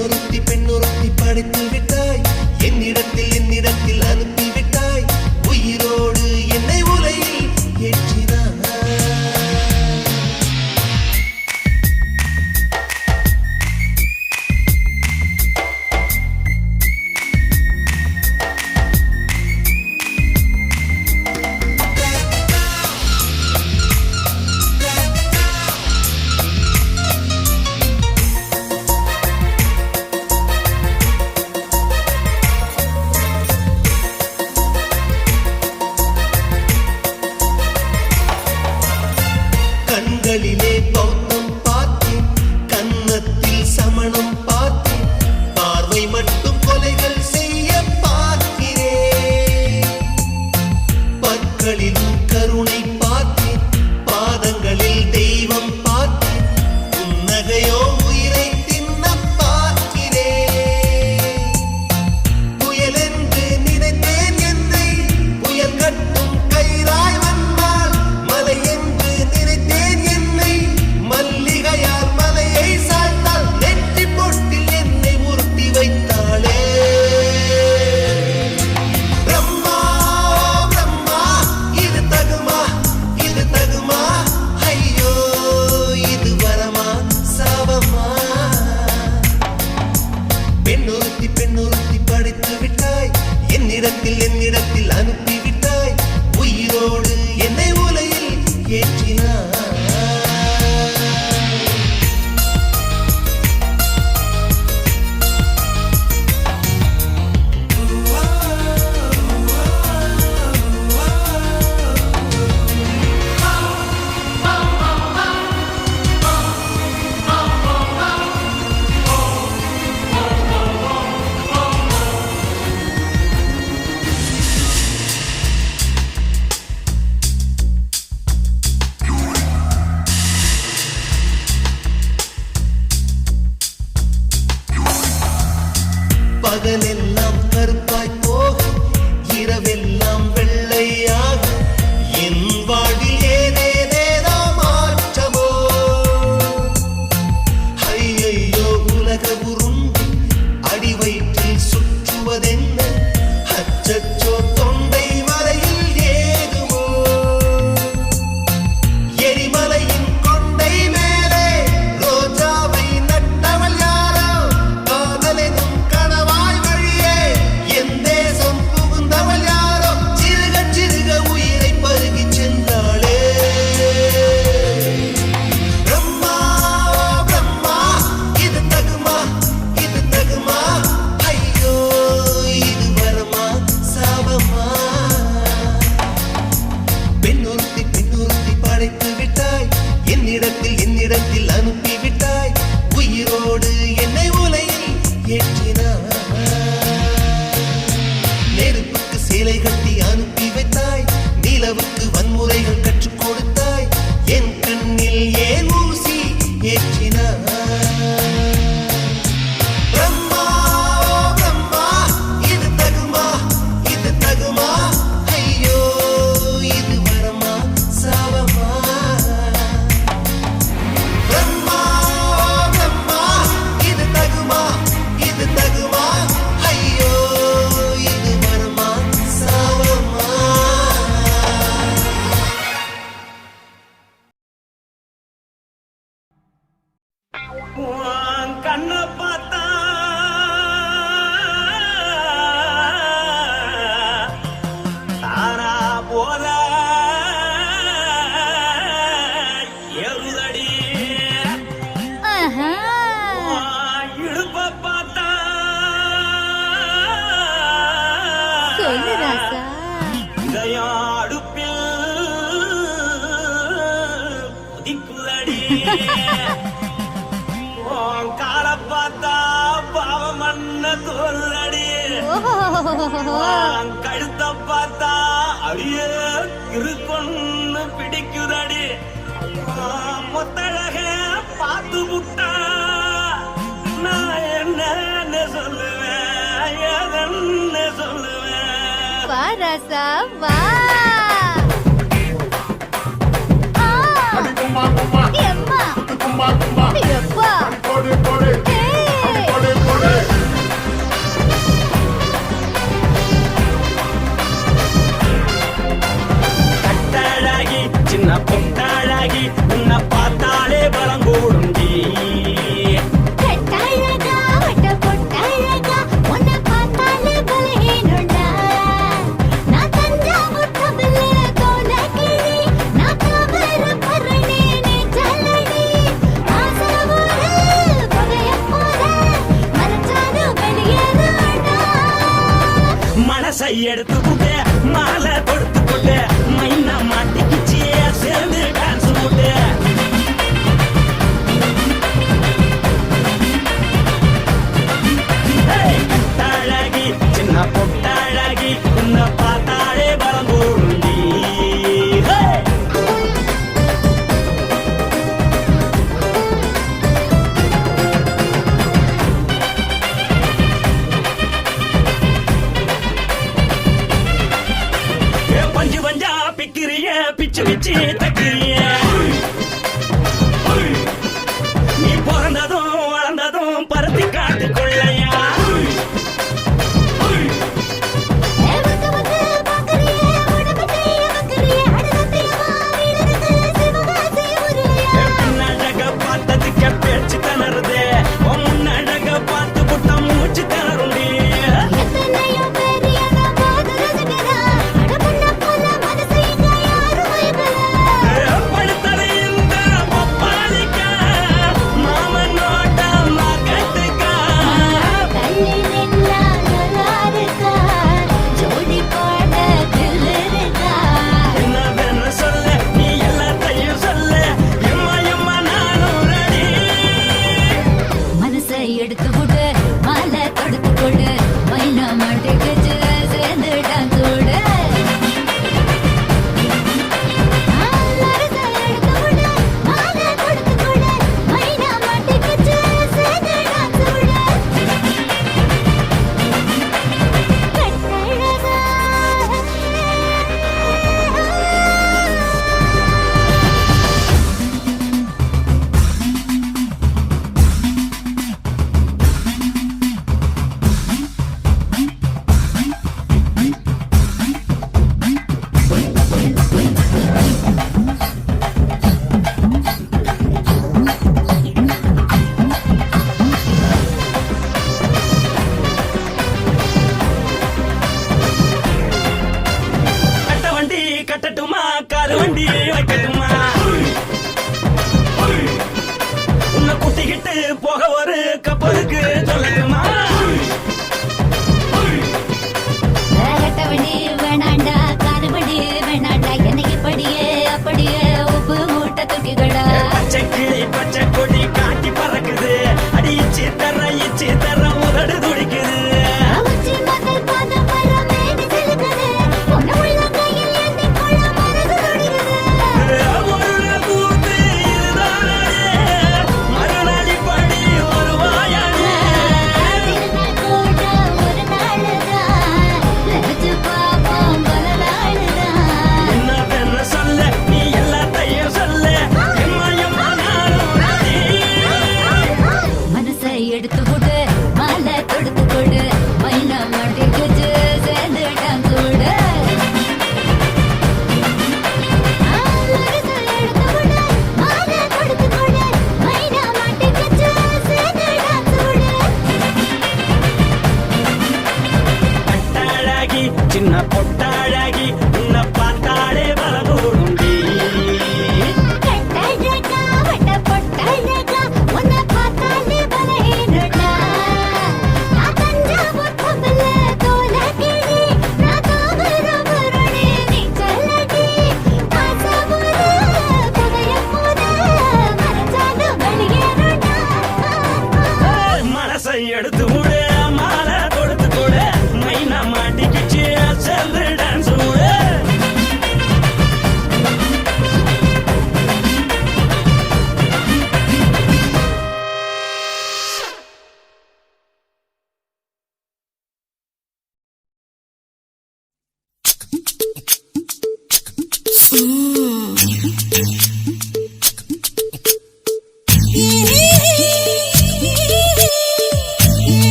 பெண்ணொருத்தி படைத்து விட்டாய் என்னிடத்தில் அனுப்பிவிட்டாய் உயிரோடு என்னை உலகில் ஏற்றினாய் கண்களிலே பௌத்தம் பார்த்தேன் கன்னத்தில் சமணம் பார்த்தேன் பார்வை மட்டும் கொலைகள் செய்ய பார்க்கிறேன் பற்களிலும் கருணை பார்த்தேன் பாதங்களில் தெய்வம் பார்த்தேன் புன்னகையோ உயிரை தின்ன பார்க்கிறேன் புயல் என்று நினைத்தேன் என்னை புயல் கட்டும் கயிறாய் வந்தால் மலை என்று மல்லிகையால் மலையை சாய்த்தால் நெற்றி பொட்டில் என்னை உருட்டி வைத்தாளே பிரம்மா பிரம்மா இது தகுமா ஐயோ இது வரமா சாபமா பெண்ணொருத்தி படைத்து விட்டாய் என்னிடத்தில் அனுப்பிவிட்டாய் உயிரோடு என்னை உலகில் ஏற்றினாய் பகலெல்லாம் கருப்பாய் போக இரவெல்லாம் வெள்ளையாக என் வாழ்வில் ஏதேதேதோ மாற்றமோ ஐயையோ உலக உருண்டு அடி வயிற்றில் சுற்றுவதென்ன அச்சச்சோ தொண்டை மலையில் ஏதுமோ எரிமலையின் கொண்டை மேலே ரோஜாவை நட்டவள் யாரோ காதலெனும் என் தேசம் புகுந்தவள் யாரோ சிறுக உயிரை பருகி சென்றாளே பிரம்மா பிரம்மா இது தகுமா ஐயோ இது வரமா சாபமா பெண்ணொருத்தி படைத்து விட்டாய் என்னிடத்தில் அனுப்பிவிட்டாய் உயிரோடு என்னை உலகில் ஏற்றினாய் நெருப்புக்கு சேலை கட்டி அனுப்பி வைத்தாய் நிலவுக்கு வன்முறைகள் கற்றுக் கொடுத்தாய் என் கண்ணில் ஏன் ஊசி ஏற்றினாய் பிரம்மா பிரம்மா இது தகுமா ஐயோ இது வரமா சாபமா பிரம்மா பிரம்மா இது தகுமா ஐயோ இது வரமா சாபமா கண்ண பார்த்தா தாரா போல எருதடி இடுப்ப பார்த்தா இதயம் அடுப்பில் உதிக்குதடி கால பார்த்தா பாவம் மண்ண தோல்றடி கழுத்த பார்த்தா அடியே இருக்குன்னு பிடிக்குதடி மொத்தழக பார்த்து புட்டா நான் என்ன சொல்லுவேன் எதன்னு சொல்லுவேன் வாராசா வா எம்மா எப்பா எடுத்து போட்டு மாலை கொடுத்து போட்டு மைனா மாட்டிக்கிச்சு சேர்ந்து டான்ஸ் போட்டு கட்டாழகி சின்ன பொட்டாழகி உன்னை பார்த்தாலே பலம் கூடுண்டி பஞ்சு பஞ்சா பிக்கிறிய பிச்சு பிச்சு தக்கிறிய நீ பிறந்ததும் வளர்ந்ததும் பருத்தி காட்டு கொள்ளையா பின்னழக பார்த்ததுக்கு பேச்சு திணறுது முன்னழக பார்த்து புட்ட மூச்சு திணறுண்டி எடுத்து போட்டு மாலை தொடுத்து கொடு மைனா மாட்டுக்கு சேர்ந்து டான்ஸ் ஓடு கட்டட்டுமா காது வண்டி வைக்கட்டுமா உன்னை குட்டிக்கிட்டு போக ஒரு கப்பலுக்கு சொல்லட்டுமா கட்டவண்டி வேணாண்டா காதுபடி வேணாண்டா எனக்கு படியே அப்படியே உப்பு மூட்டை தூக்கிக்கடா பச்சை கிளி பச்சை கொடி காட்டி பறக்குது அடி இச்சி தர உதடு துடிக்குது எடுத்து போட்டு மாலை தொடுத்து கொடு மைனா மாட்டுக்கு சேர்ந்து டான்ஸ் ஓடு கட்டாழகி சின்ன பொட்டாழகி உன்னை பார்த்தாலே பலகூடுண்டி எடுத்து விடு மாலை கொடுத்து கொடு மைனா மாட்டிக்கிச்சு சேர்ந்து டான்ஸ் விடு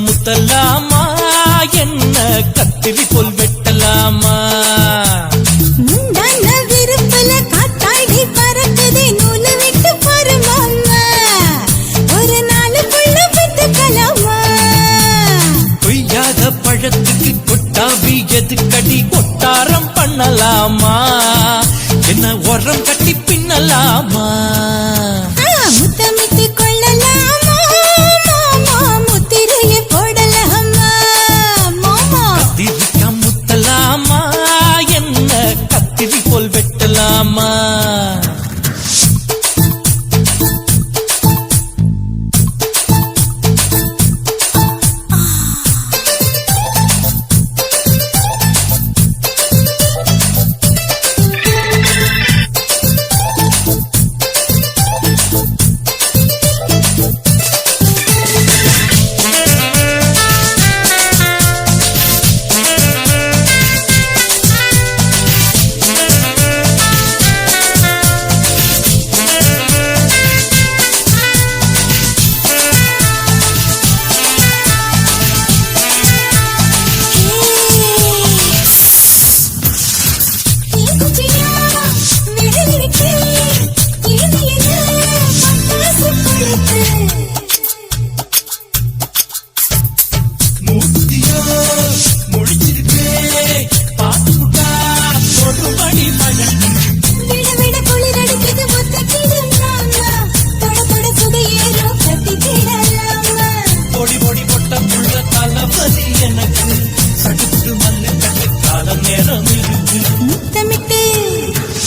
முத்தலாமா என்ன கத்திரி போல் வெட்டலாமா முந்தான விரு ஒட்டாரம் பண்ணலாமா என்ன உரம் கட்டி பின்னலாமா முத்தமிட்டு கொள்ளலாமா மாமா முத்திரையை போடலாமா மாமா கத்திரிக்கா முத்தலாமா என்ன கத்திரி போல் வெட்டலாமா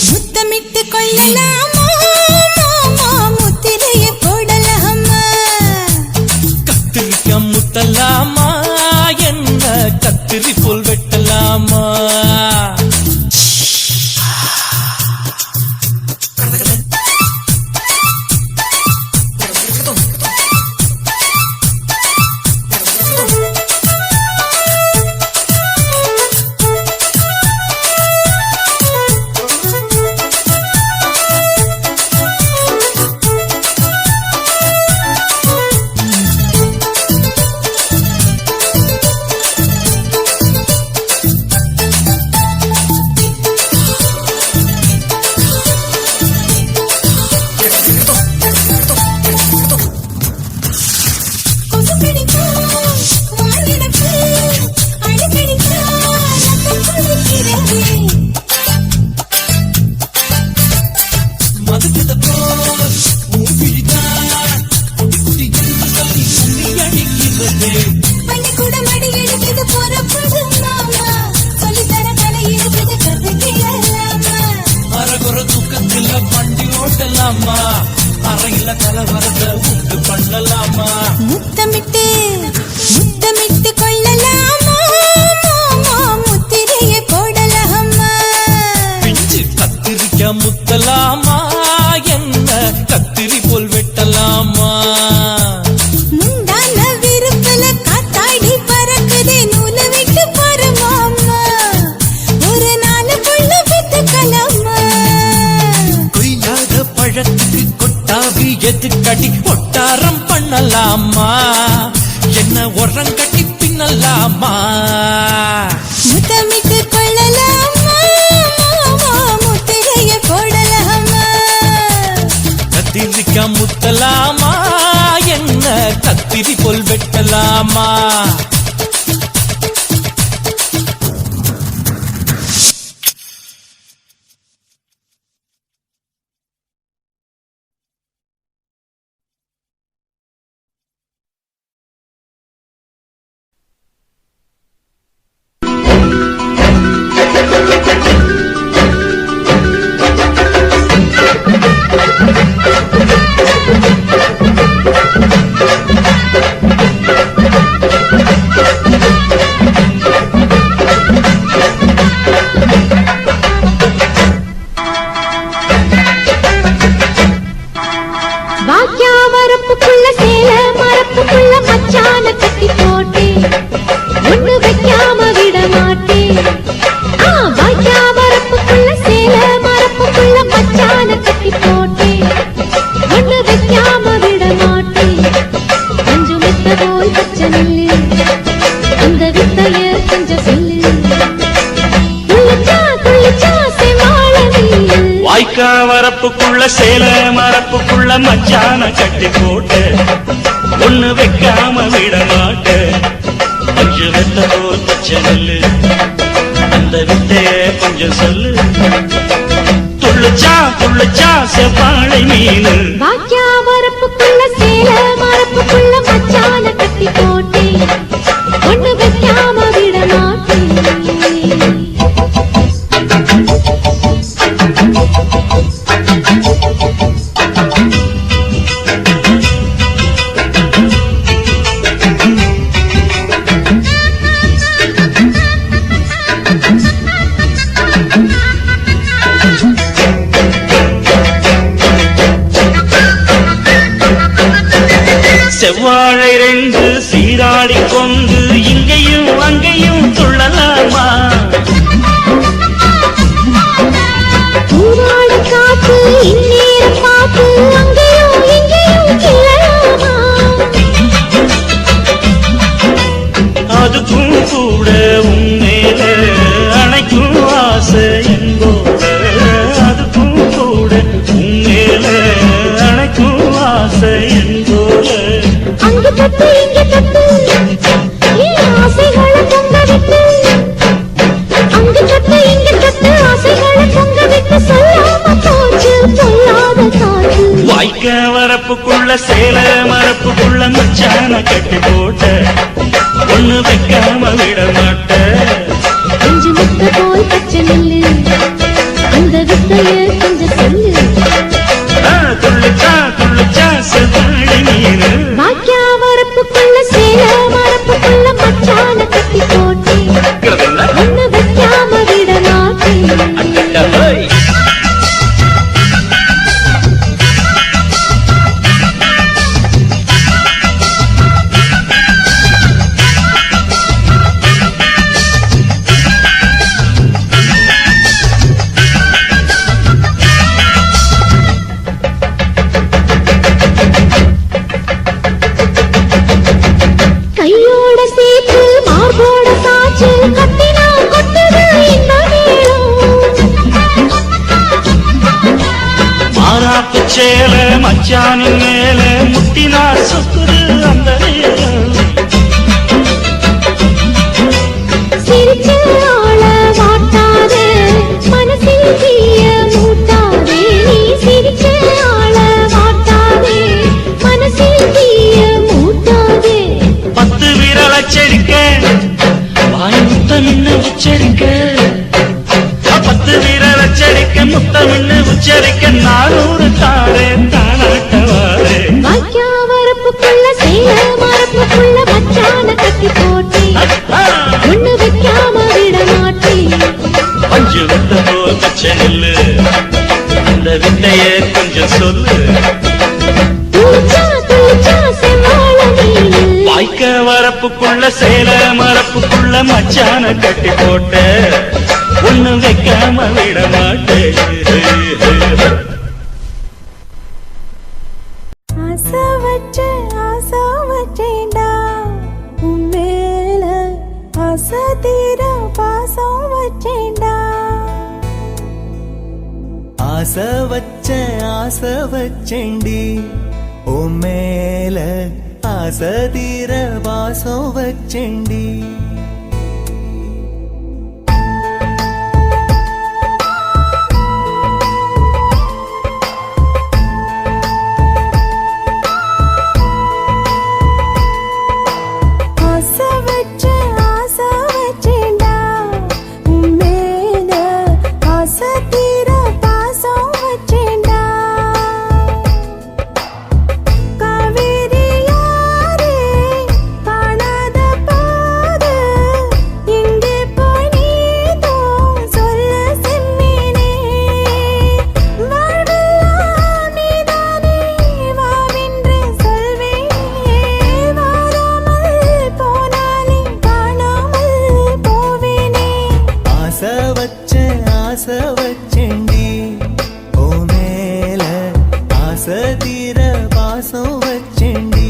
முத்தமிட்டு கொள்ளலாமா மாமா முத்திரையை போடலாமா கத்திரிக்கா முத்தலாமா என்ன கத்திரி போல் வெட்டலாமா அறையில கலவரத்தை உண்டு பண்ணலாமா முத்தமிட்டு முத்தமிட்டு கொள்ளலாமா மாமா முத்திரையை போடலாமா பிஞ்சு கத்திரிக்கா முத்தலாமா என்ன கத்திரி போல் வெட்டலாமா முந்தான விருப்பல காத்தாடி பறக்குதே நூல விட்டு பாரு மாமா ஒரு நாளுக்குள்ள வித்துக்கலாமா கொய்யாத பழத்துக்கு கொட்டாவி எதுக்கடி ஒட்டாரம் பண்ணலாமா என்ன உரம் கட்டி பின்னலாமா முத்தமிட்டு கொள்ளலாமா மாமா முத்திரையை போடலாமா கத்திரிக்கா முத்தலாமா என்ன கத்திரி போல் வெட்டலாமா வாய்க்கா வரப்புக்குள்ள சேல மரப்புக்குள்ள மச்சான கட்டி போட்டு ஒண்ணு வைக்காம விட மாட்டேன். அஞ்சு வெத்த போல் பச்சை நெல்லு அந்த வித்தைய கொஞ்சம் சொல்லு. துள்ளுச்சா செவ்வாழை மீனு. வாக்கியா வரப்புக்குள்ள சேல மரப்புக்குள்ள மச்சான கட்டி போட்டேன், ஒண்ணு வைக்காம விட மாட்டேன். செவ்வாழை ரெண்டு சீராடி கொண்டு இங்கேயும் அங்கேயும் துள்ளலாமா? ஊராடு காத்து இந்நேரம் பார்த்து அங்கேயும் இங்கேயும் கிளலாமா? அதுக்கும் கூட உன்மேல அணைக்கும் ஆசை என்போட. அதுக்கும் கூட உன்மேல அணைக்கும் ஆசை என்போட. அங்கு தட்டு இங்க தட்டு என் ஆசைகளை பொங்க விட்டு, அங்கு தட்டு இங்க தட்டு ஆசைகளை பொங்க விட்டு சொல்லாம போச்சு சொல்லாத காற்று. வாய்க்க வரப்புக்குள்ள சேல மரப்புக்குள்ள மச்சான கட்டி போட்ட, ஒண்ணு வைக்காம விட மாட்ட. கொஞ்சம் முத்த போல் பச்சை நெல்லு, அந்த வித்தைய கொஞ்சம் சொல்லு. துள்ளுச்சா செவ்வாழை மீனு. வாக்கியா வரப்புக்குள்ள சேல மரப்புக்குள்ள மச்சான கட்டி போட்டேன், ஒண்ணு வைக்காம விட மாட்டேன். கையோட சேர்த்து மார்போட சாச்சு கத்தினா கொட்டுது இந்த மேளம். மாறாப்பு சேல மச்சானின் மேல முட்டினா சுத்துது அந்த நேரம். சிரிச்ச ஆள வாட்டாதே, மனசில் தீய மூட்டாதே. நீ சிரிச்ச ஆள வாட்டாதே, மனசில் தீய மூட்டாதே. 10 விரல் அச்சடிக்க வாய் முத்தமின்னு உச்சரிக்க. 10 விரல் அச்சடிக்க முத்தமின்னு உச்சரிக்க 400 தாரே தானாட்டவாரே. வாக்கியா வரப்புக்குள்ள சேல மரப்புக்குள்ள மச்சான கட்டி போட்டேன், ஒண்ணு வைக்காம விட மாட்டேன். பஞ்சு வித்த போல் பச்சை நெல்லு, அந்த வித்தைய கொஞ்சம் சொல்லு. துள்ளுச்சா செவ்வாழை மீனு. வாய்க்க வரப்புக்குள்ள சேல மரப்புக்குள்ள மச்சான கட்டி போட்ட, ஒண்ணு வைக்காம விட மாட்டேன். ஆசை வச்சேன்டா உன் மேல, ஆசை தீர பாசம் வச்சேன்டா. ஆசை வச்சேண்டி ஓ மேல, ஆசை தீர வாசம் வச்சேண்டி. ஆசை வச்சேன்டா உன் மேல, ஆசை தீர பாசம் வச்சேன்டா. காவேரி யாரே காணாத போது, எங்கே போய் நீதோ சொல்ல செம்மீனே. வாழ்வெல்லாம் நீதானே வாவென்று சொல்வேனே, வாராமல் போனாலே காணாமல் போவேனே. ஆசை வச்சேண்டி ஓ மேல, ஆசை தீர வாசம் வச்சேண்டி.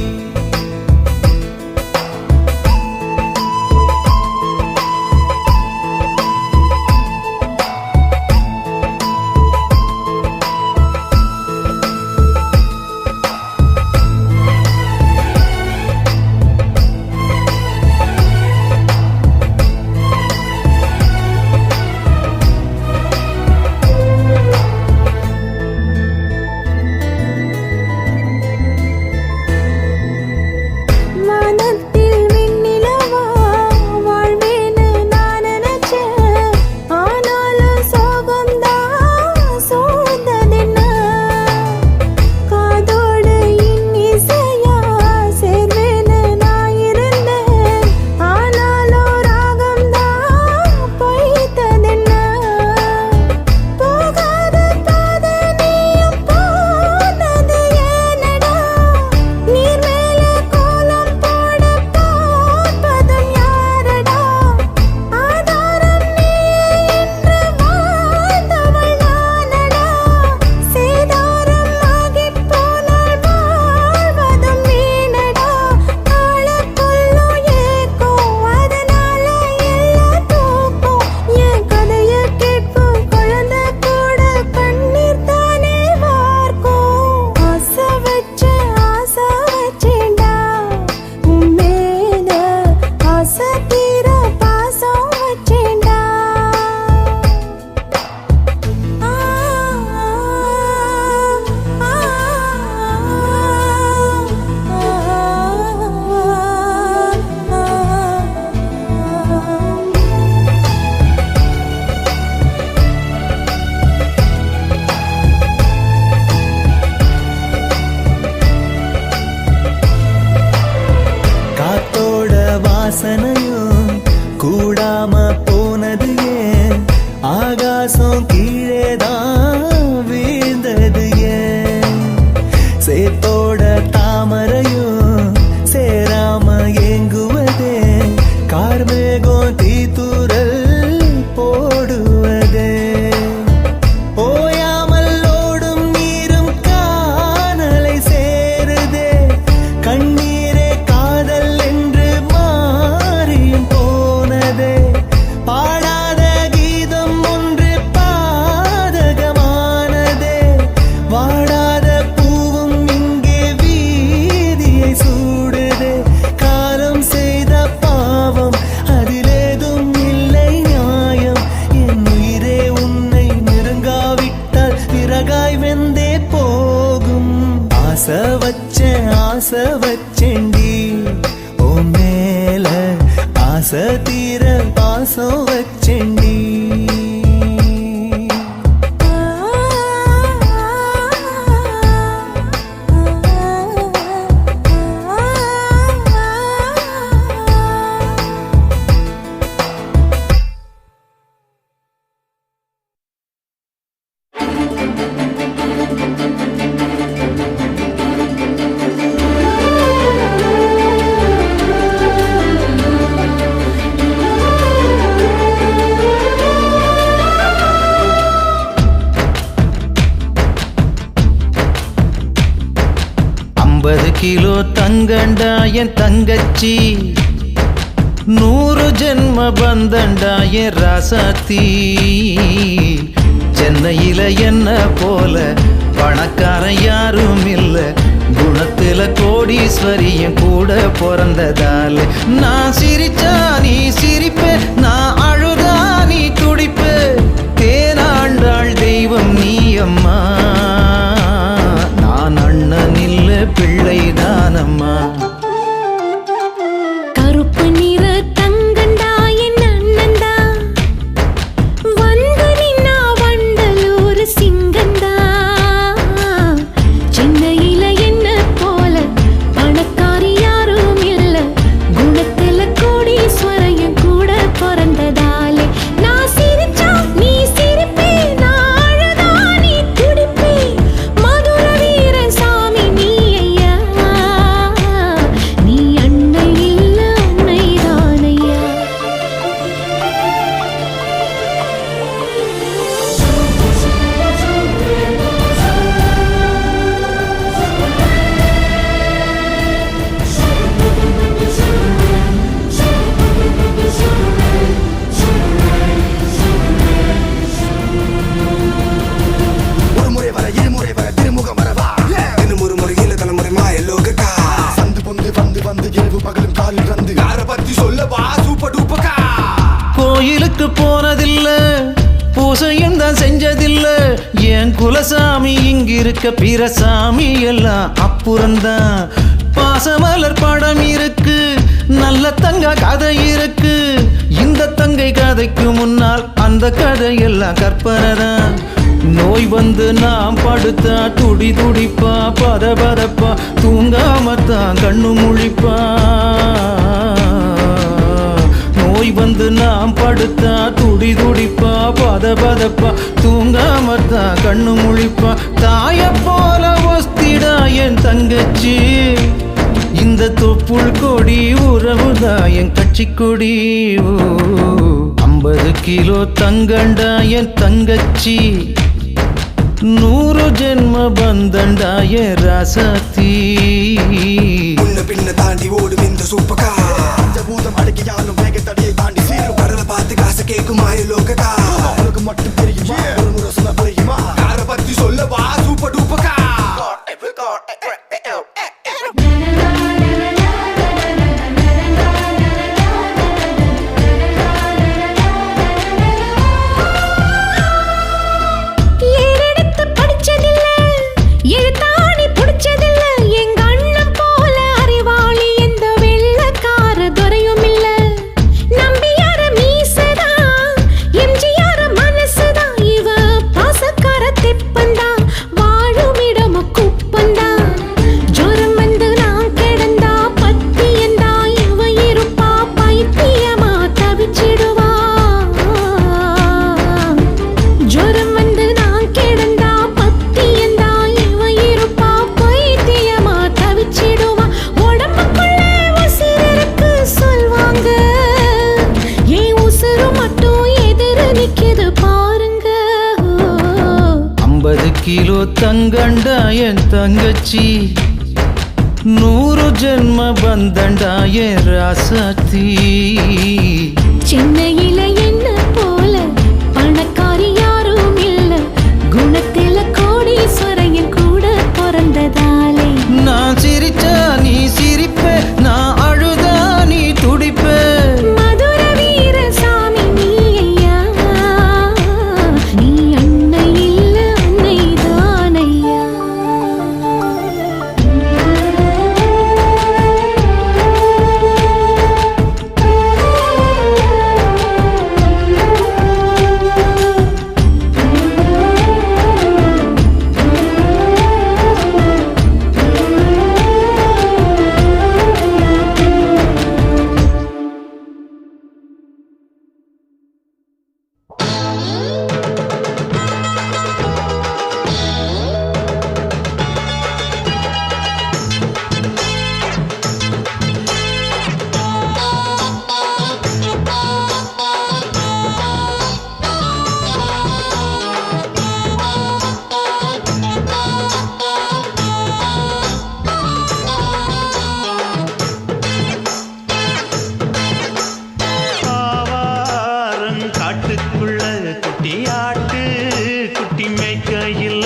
பாசம் கீழேதான் வீழ்ந்தது ஏன் சேத்தோட தாமரையும் சேராம ஏங்குவதே கார்மேகம் தீத்துரல் போடுவதே ஓயாமல் ஓடும் நீரும் காணலை சேருதே கண்ணீரே காதல் என்று மாறியும் போனதே பாடாத கீதம் ஒன்று பாதகமானதே வாடாத பூவும் இங்கே வீதியை சூடுதே காலம் செய்த பாவம் அதிலேதும் இல்லை நியாயம் என் உயிரே உன்னை நெருங்காவிட்டால் பிறகாய் வெந்தே போகும் ஆசை வச்சேன்டி ஓ மேல ஆசை தீர பாசம் வச்சேன்டி கிலோ தங்கண்டா என் தங்கச்சி 100 ஜென்ம பந்தண்டா என் ராசாத்தி சென்னையில என்ன போல பணக்காரன் யாரும் இல்ல குணத்துல கோடீஸ்வரியும் கூட பிறந்ததால நான் சிரிச்சா நீ சிரிப்ப நான் அழுதா நீ துடிப்ப தேனாண்டாள் தெய்வம் நீ அம்மா நான் அண்ணன் இல்ல பிள்ளைதானம்மா கருப்பு நிற தங்கண்டா என் அண்ணந்தா வந்து நின்னா வண்டலூர் சிங்கந்தா சென்னையில என்ன போல பணக்காரி யாரும் இல்ல குணத்துல கோடீஸ்வரையும் கூட பிறந்ததாலே நான் சிரிச்சா நீ சிரிப்பே நான் அழுதா நீ துடிப்பே மதுர வீர சாமி நீ ஐயா நீ அன்னை இல்ல உன்னைதானையா ஒரு முறை வர இருமுறை வர திருமுகம் வரவா இன்னும் ஒரு முறை இல்ல தலைமுறை மாய லோகக்கா சந்து பொந்து வந்து வந்து இரவு பகலும் காலில் ரந்து யார பத்தி சொல்லவா சூப்பர் டூப்பக்கா கோயிலுக்கு போனதில்ல பூசையும் தான் செஞ்சதில்ல என் குலசாமி இங்கிருக்க பிற சாமி எல்லாம் அப்புறந்தான் பாசமலர் படம் இருக்கு நல்ல தங்க கதை இருக்கு இந்த தங்கை கதைக்கு முன்னால் அந்த கதையெல்லாம் கற்பனை தான் நோய் வந்து நாம் படுத்தா துடி துடிப்பா பதபதப்பா தூங்காமத்தான் கண்ணு முழிப்பா நோய் வந்து நாம் படுத்தா துடி துடிப்பா பதபதப்பா தூங்காமத்தான் கண்ணு முழிப்பா தாய போல ஒஸ்திடா என் தங்கச்சி இந்த தொப்புள் கொடி உறவுதா என் கட்சி கொடி 50 கிலோ தங்கண்டா என் தங்கச்சி 100 ஜென்ம பந்தண்டா என் ராசாத்தி முன்ன பின்ன தாண்டி ஓடும் இந்த சூப்பக்கா அந்த பூதம் அடக்கியாலும் வேக தடியை தாண்டி சீரும் கடலை பார்த்து காசு கேட்கும் மாய லோகக்கா உனக்கு மட்டும் தெரியுமா ஒரு முறை சொன்ன புரியுமா யார பத்தி சொல்லவா சூப்பர் டூப்பக்கா ஏறெடுத்து படிச்சதில்ல எழுத்தாணி புடிச்சதில்ல எங்க அண்ணன் போல அறிவாளி எந்த வெள்ளக்கார துறையும் இல்ல நம்பியார மீசதா எம்ஜிஆர் கிலோ தங்கண்டா என் தங்கச்சி 100 ஜென்ம பந்தண்டா என் ராசாத்தி சென்னையில என்ன போல பணக்காரி யாரும் இல்ல குணத்தில கோடீஸ்வரன் கூட பிறந்ததாலே நான் சிரிச்சா நீ சிரிப்ப நான் அழுதா நீ துடிப்ப மதுர வீர சாமி நீ ஐயா நீ அன்னை இல்ல அன்னை தான் ஐயா காட்டுக்குள்ள குட்டியாட்டு குட்டி மேய்க்கையில்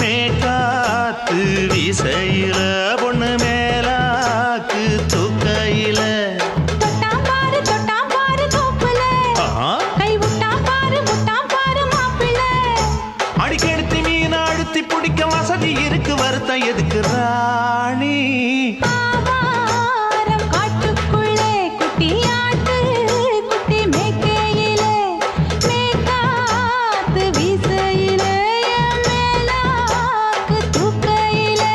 மேக்காத்து வீசையில பொண்ணு மேலாக்கு தூக்கையில தொட்டாம் பாரு தோப்புல கை விட்டாம் பாரு மாப்பிள்ளை அடிக்கெடுத்து மீன் அழுத்தி பிடிக்க வசதி இருக்கு வருத்தம் எதுக்கு ராணி ஆவாரம் காட்டுக்குள்ளே குட்டியாட்டு குட்டி மேய்க்கையிலே மேய்க்காத்து வீசையிலே மேலாக்கு தூக்கையிலே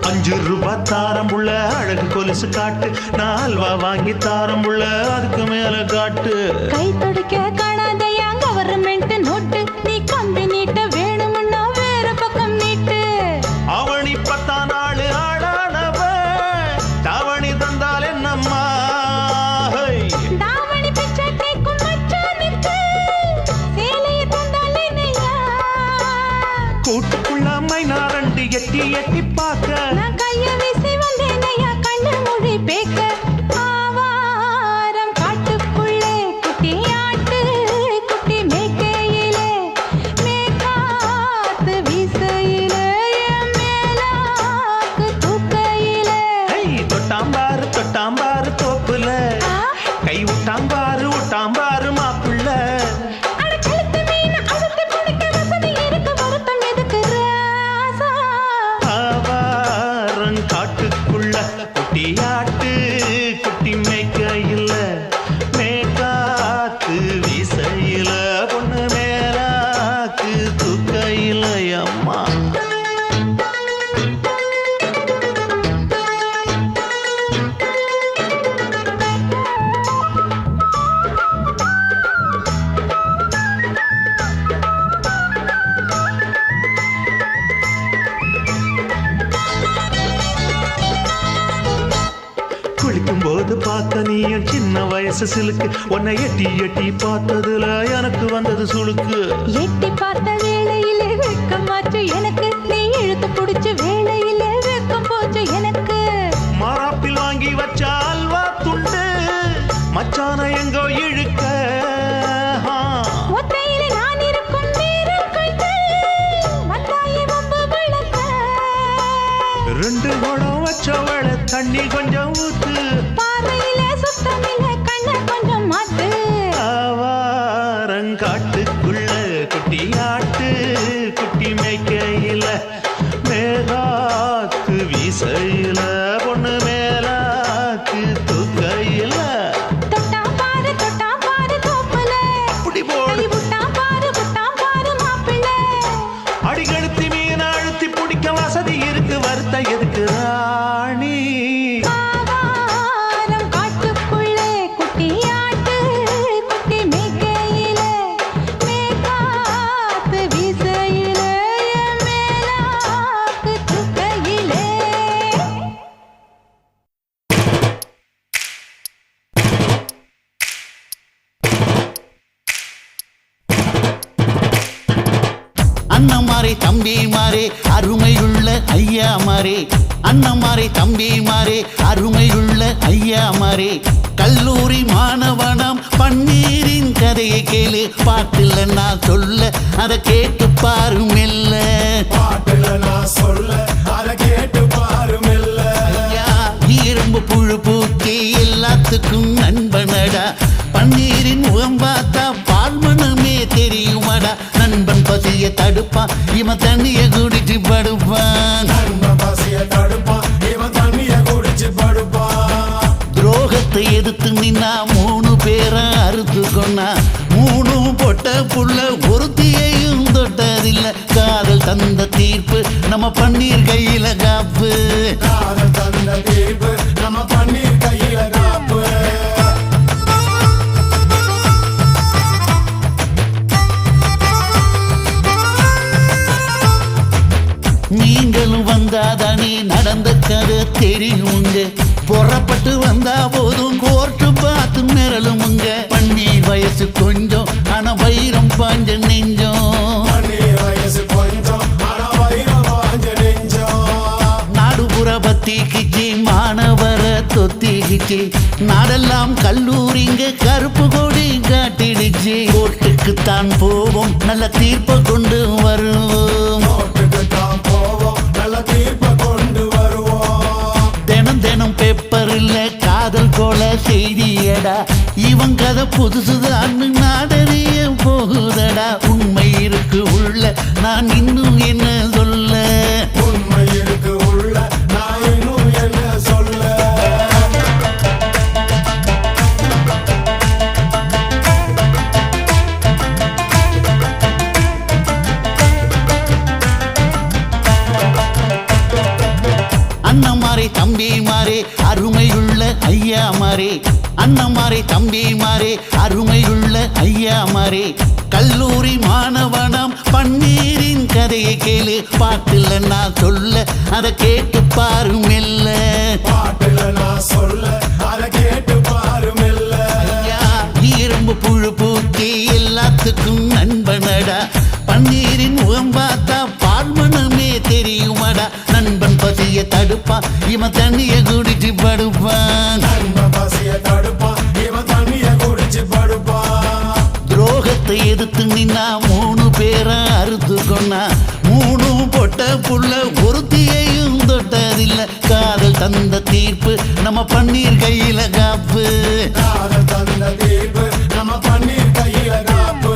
₹5 தாரம் புள்ள அழகு கொலுசு காட்டு நான் அல்வா வாங்கி தாரம் புள்ள அதுக்கு மேல காட்டு கை தொடுக்க காணாதையா கவர்மெண்ட் நோட்டு நீ கம்பி நீட்ட வேணும்னா வேற பக்கம் நீட்டு அவனி 10 நாள் ஆடானவ தாவணி தந்தால் என்னம்மா தாவணி பிச்சை கேக்கும் மச்சானுக்கு சேலைய தந்தாலே நையா கூட்டுக்குள்ள மைனாரண்டு எட்டி எட்டி பார்க்க நான் கைய வீசி வந்தேன் ஐயா கண்ணு மொழி பேக்க ஆவாரம் காட்டுக்குள்ளே குட்டியாட்டு குட்டி மேய்க்கையிலே மேய்க்காத்து வீசையிலே மேலாக்கு தூக்கையிலே தொட்டாம்பாரு தோப்புல கை விட்டாம்பாரு மாப்பிள்ள அட கழுத்து மீன் அழுத்து குடிக்க வசதி இருக்கு வருத்தம் எதுக்கு ராசா ஆவாரம் காட்டுக்குள்ள குட்டியாட்டு குட்டி மேய்க்கையில் மேக்காத்து வீசையில பொண்ணு மேலாக்கு தூக்கையில் அம்மா குளிக்கும் போது பார்த்த நீயும் சின்ன வயசு சிலுக்கு உன்னை எட்டி எட்டி பார்த்ததுல எனக்கு வந்தது சுளுக்கு எட்டி பார்த்த வேளையிலே வெட்கமாச்சு எனக்கு நீ இழுத்து புடிச்ச வேளையிலே வெட்கம் போச்சு எனக்கு மாறாப்பில் வாங்கி வச்ச அல்வா துண்டு மச்சான எங்கோ இழுக்க ஒத்தையிலே நான் இருக்கும் நேரம் கண்டு வந்தாயே வம்பு விளக்க 2 குடம் வச்சவள தண்ணி கொஞ்சம் ஊத்து பார்வையிலே சுத்தமில்லை கண்ண கொஞ்சம் மாத்து ஆவாரங்காட்டுக்குள்ள குட்டியாட்டு அண்ணமாரே தம்பிமாரே அருமையுள்ள ஐயாமாரே அண்ணமாரே தம்பிமாரே அருமையுள்ள ஐயாமாரே கல்லூரி மாணவனாம் பன்னீரின் கதையை கேளு பாட்டுல நான் சொல்ல அதை கேட்டு பாரு மெல்ல பாட்டுல நான் சொல்ல அத கேட்டு பாரு மெல்ல ஐயா இரும்பு புழு பூக்கி எல்லாத்துக்கும் நண்பனடா பன்னீரின் முகம் பார்த்தா பால்மனமே தெரியுமாடா நண்பன் பசிய தடுப்பான் இவன் தண்ணிய குடிச்சு படுப்பான் நண்பன் பசிய தடுப்பான் இவன் தண்ணிய குடிச்சு படுப்பான் துரோகத்தை எதிர்த்து நின்னா 3 பேரை அறுத்து கொண்டா 3 பொட்ட புள்ள ஒருத்தியையும் தொட்டதில்லை காதல் தந்த தீர்ப்பு நம்ம பன்னீர் கையில காப்பு காதல் தந்த தீர்ப்பு நம்ம பன்னீர் கையில காப்பு நீங்களும் வந்தாதானே நடந்த கதை தெரியுங்க புறப்பட்டு வந்தா போதும் கோர்ட்டு பார்த்து மிரளுமுங்க பன்னீர் வயசு கொஞ்சம் ஆனா வைரம் பாஞ்ச நெஞ்சம் பன்னீர் வயசு கொஞ்சம் ஆனா வைரம் பாஞ்ச நெஞ்சம் நாடுபுற பத்திக்கிச்சு மாணவர தொத்திக்கிச்சு நாடெல்லாம் கல்லூரிங்க கருப்பு கொடி காட்டிடுச்சு கோர்ட்டுக்குத்தான் போவோம் நல்ல தீர்ப்பை கொண்டு வருவோம் கோர்ட்டுக்குத்தான் போவோம் நல்ல தீர்ப்பை கொண்டு வருவோம் தினம் தினம் பேப்பர்ல காதல் கொலை செய்தியடா இவன் கதை புதுசுதான்னு நாடறிய போகுதடா உண்மை இருக்கு உள்ள நான் இன்னும் என்ன சொல்ல உண்மை இருக்கு உள்ள நான் இன்னும் என்ன சொல்ல அண்ணமாரே தம்பிமாரே அருமையுள்ள ஐயாமாரே அண்ணமாரே தம்பிமாரே அருமையுள்ள ஐயாமாரே கல்லூரி மாணவனாம் பன்னீரின் கதையை கேளு பாட்டுல நான் சொல்ல அதை கேட்டு பாரு மெல்ல பாட்டுல நான் சொல்ல அத கேட்டு பாரு மெல்ல ஐயா இரும்பு புழு பூக்கி எல்லாத்துக்கும் நண்பனடா பன்னீரின் முகம் பார்த்தா பால்மனமே தெரியுமாடா நண்பன் பசிய தடுப்பான் இவன் தண்ணிய குடிச்சு படுப்பான் நண்பன் பசிய தடுப்பான் இவன் தண்ணிய குடிச்சு படுப்பான் துரோகத்தை எதிர்த்து நின்னா 3 பேரை அறுத்து கொண்டா 3 பொட்ட புள்ள ஒருத்தியையும் தொட்டதில்லை காதல் தந்த தீர்ப்பு நம்ம பன்னீர் கையில காப்பு காதல் தந்த தீர்ப்பு நம்ம பன்னீர் கையில காப்பு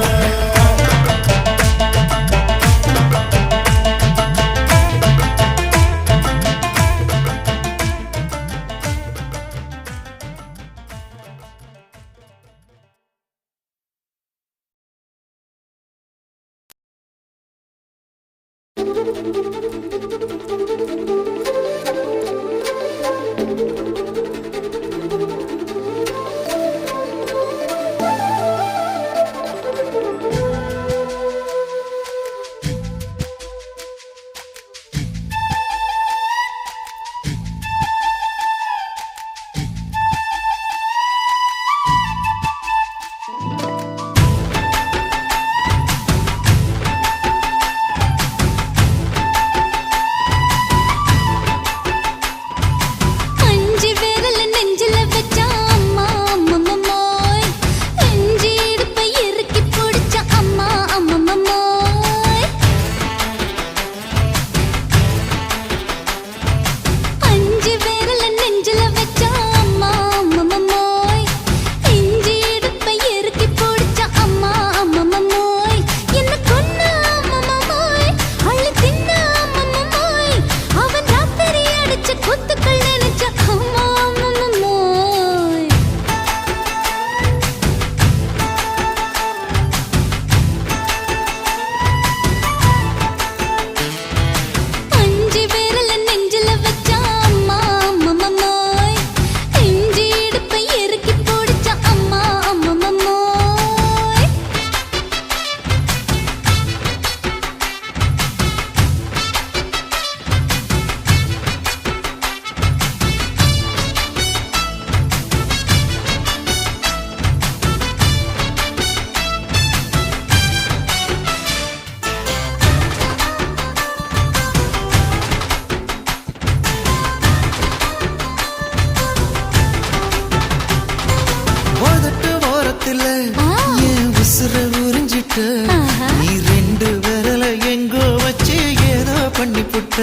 பண்ணி புட்ட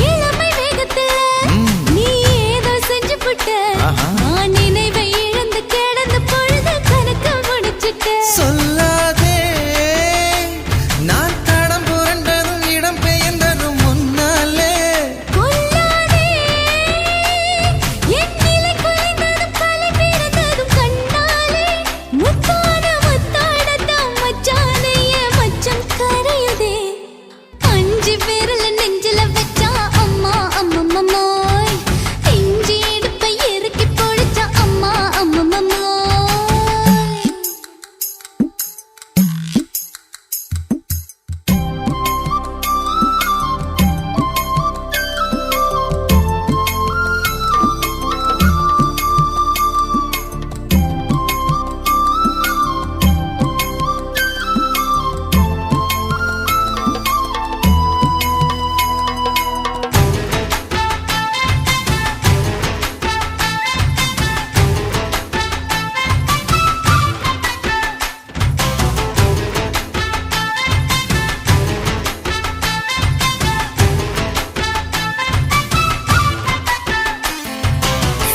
இளமை வேகத்துல நீ ஏதோ செஞ்சு புட்ட நான் நினைவை இழந்து கிடந்த பொழுது கணக்கு முடிச்சிட்ட சொல்லாதே நான் தடம் புரண்டதும் இடம் பெயர்ந்ததும் முன்னாலே கொல்லாதே என் நிலை குலைந்ததும் தலை பிறந்ததும் கண்ணாலே முத்தான முத்தாடத்தான் மச்சானைய மச்சம் கரையுதே அஞ்சு விரல நெஞ்சில வச்சா அம்மா அம்மம்மம்மோய் இஞ்சி இடுப்பை இறுக்கி பொழிச்சா அம்மா அம்மம்மம்மோய்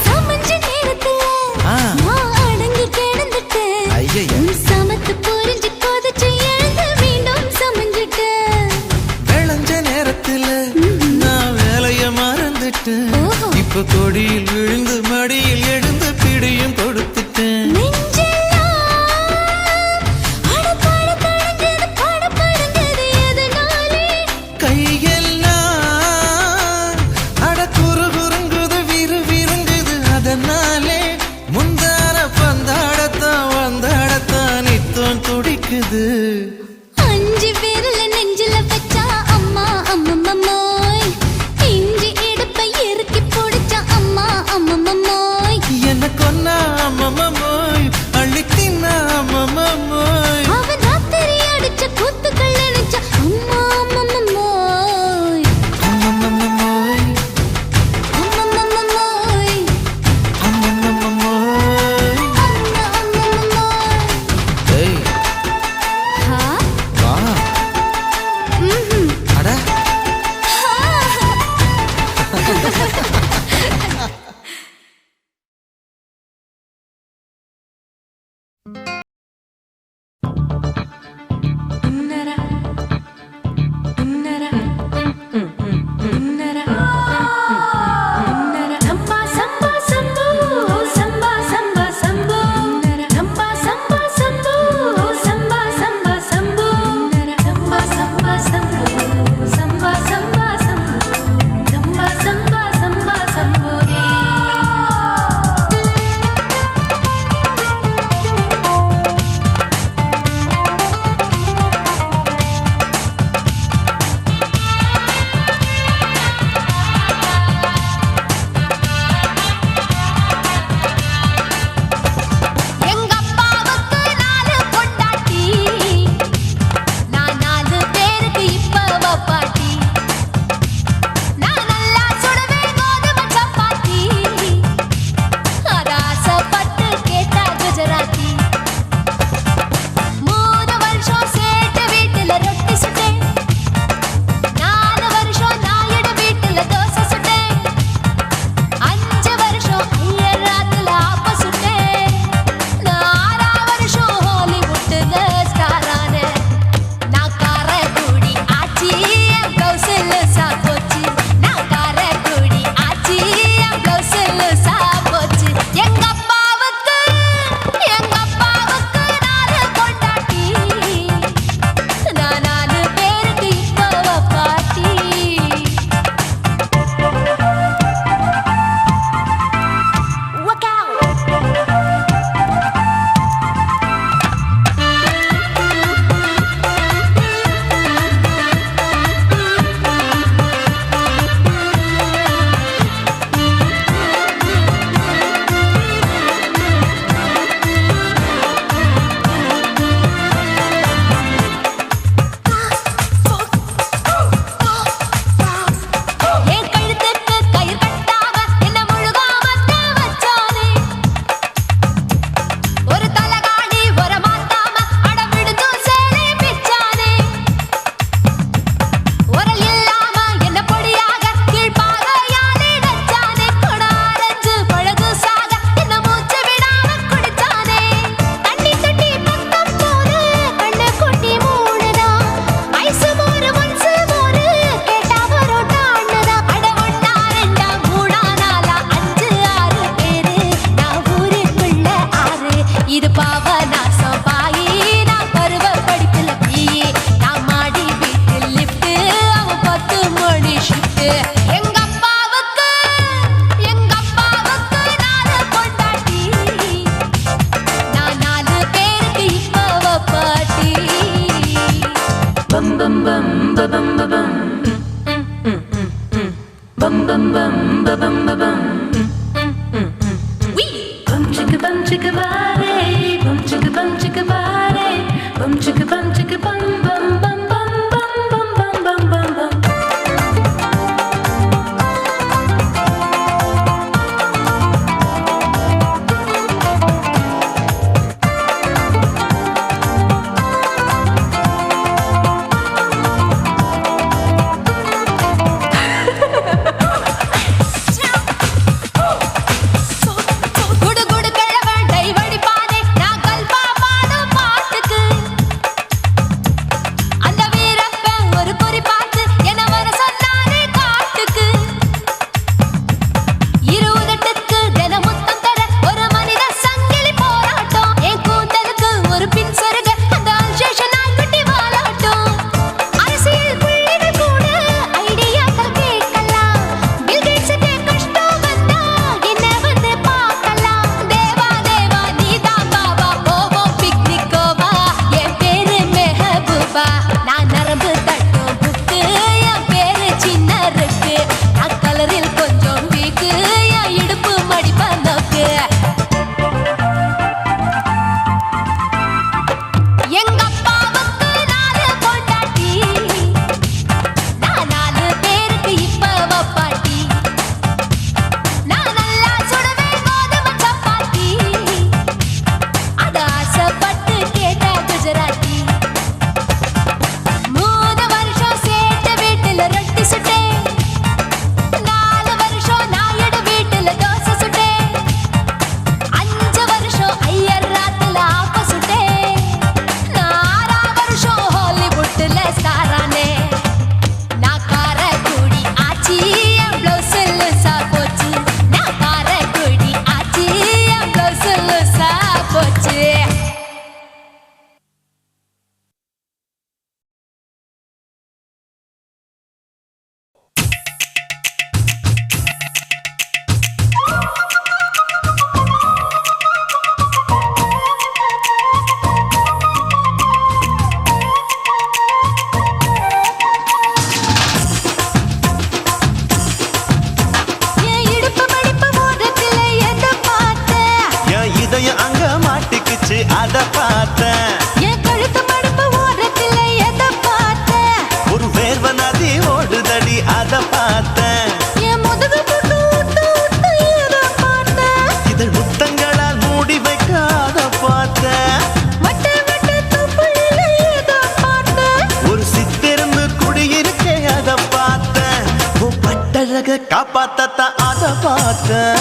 சமஞ்ச நேரத்துல நான் அடங்கி கிடந்துட்டேன் ஐயைய. உன் சமத்து புரிஞ்சு கொதிச்சு எழுந்து மீண்டும் சமஞ்சிட்டேன் விளைஞ்ச நேரத்துல நான் வேலைய மறந்துட்டேன் ஓஹோ. இப்ப கொடியில் விழுந்து மடியில் எழுந்து பிடியும் கொடுத்துட்டேன் நெஞ்செல்லாம் அடப்பாட தடங்குது படபடங்குது எதனாலே கையெல்லாம் அட குறுகுறுங்குது விறுவிறுங்குது அதனாலே முந்தார பந்தாடத்தான் வந்தாடத்தான் நித்தம் துடிக்குது அஞ்சு விரல நெஞ்சில வச்சா அம்மா அம்மம்மம்மோய் இஞ்சி இடுப்பை இறுக்கி பொடிச்சா அம்மா இருக்கு. எங்க அப்பாவுக்கு நாலு பொண்டாட்டி, நான் 4 பேருக்கு இப்ப பாட்டி. பம் பம் பம் பம் பம் bum bum bum bum bum bum chicka bum chicka bare bum chicka bare bum chicka bum bum bum bum bum bum bum bum bum. குடு குடு கிழவன் டைவடி பானே நான் கல்பா பாடும் பாட்டுக்கு. அந்த வீரப்பன் ஒரு பொறி பார்த்து என்ன வர சொன்னானே காட்டுக்கு. 20 தினமுத்தம் தர ஒரு மனித சங்கிலி போராட்டம். என் கூந்தலுக்கு ஒரு பின் சொருக அந்த அல்சேஷன் ஆண்குட்டி வாலாட்டம். அரசியல் புள்ளிகள் கூட ஐடியாக்கள் கேட்கலாம். பில் கேட்ஸுக்கு கஷ்டம் வந்தா என்ன வந்து பார்க்கலாம். தேவா தேவா நீதான் பாபா போவோம் பிக்னிக்கோவா. என் பேரு மெஹபூபா, நான் நரம்பு தட்டும் புக்கு. என் பேரு சின்ன இருக்கு, நான் கலரில் கொஞ்சம் வீக்கு. என் இடுப்பு மடிப்ப நோக்கு. எங்க அப்பாவுக்கு 4 பொண்டாட்டி, நான் 4 பேருக்கு இப்ப பாட்டி. நான் நல்லா சுடுவேன் கோதுமை சப்பாத்தி, அது ஆசைப்பட்டு கேட்ட குஜராத்தி. 3 வருஷம் சேட்டு வீட்டுல ரொட்டி சுட்டேன். 4 வருஷம் நாயுடு வீட்டுல தோசை சுட்டேன். 5 வருஷம் ஐயர் ராத்துல ஆப்ப சுட்டேன். 6 வருஷம் ஹாலிவுட்ல ஸ்டாரானே. நான் காரக்குடி ஆச்சி, என் ப்ளவுஸ் லூசா போச்சு. நான் காரக்குடி ஆச்சி, என் ப்ளவுஸ் லூசா போச்சு. என் இடுப்பு மடிப்பு ஓரத்துல எதை பார்த்தேன்? என் இதயம் அங்க மாட்டிக்கிச்சு அத பார்த்தேன். என் கழுத்து மடிப்பு ஓரத்துல எதை பார்த்தேன்? ஒரு வேர்வ நதி ஓடுதடி அத பார்த்தேன். என் முதுகு புட்டு ஊத்து ஊத்து எதை பார்த்தேன்? இதழ் முத்தங்களால் மூடி வைக்க அத பார்த்தேன். வட்ட வட்ட தொப்புளில எதை பார்த்தேன்? ஒரு சித்திருந்து குடியிருக்கே அத பார்த்தேன். உன் பட்டழக காப்பாத்தத்தான் அத பார்த்தேன்.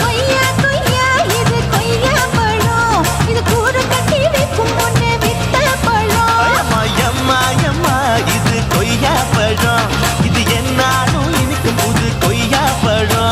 கொய்யா கொய்யா இது கொய்யா பழம், இது கூடு கட்டி வைக்கும் முன்னே வித்த பழம். அம்மா எம்மா எம்மா இது கொய்யா பழம். இது என்னாலும் இனிக்கும் புது கொய்யா பழம்.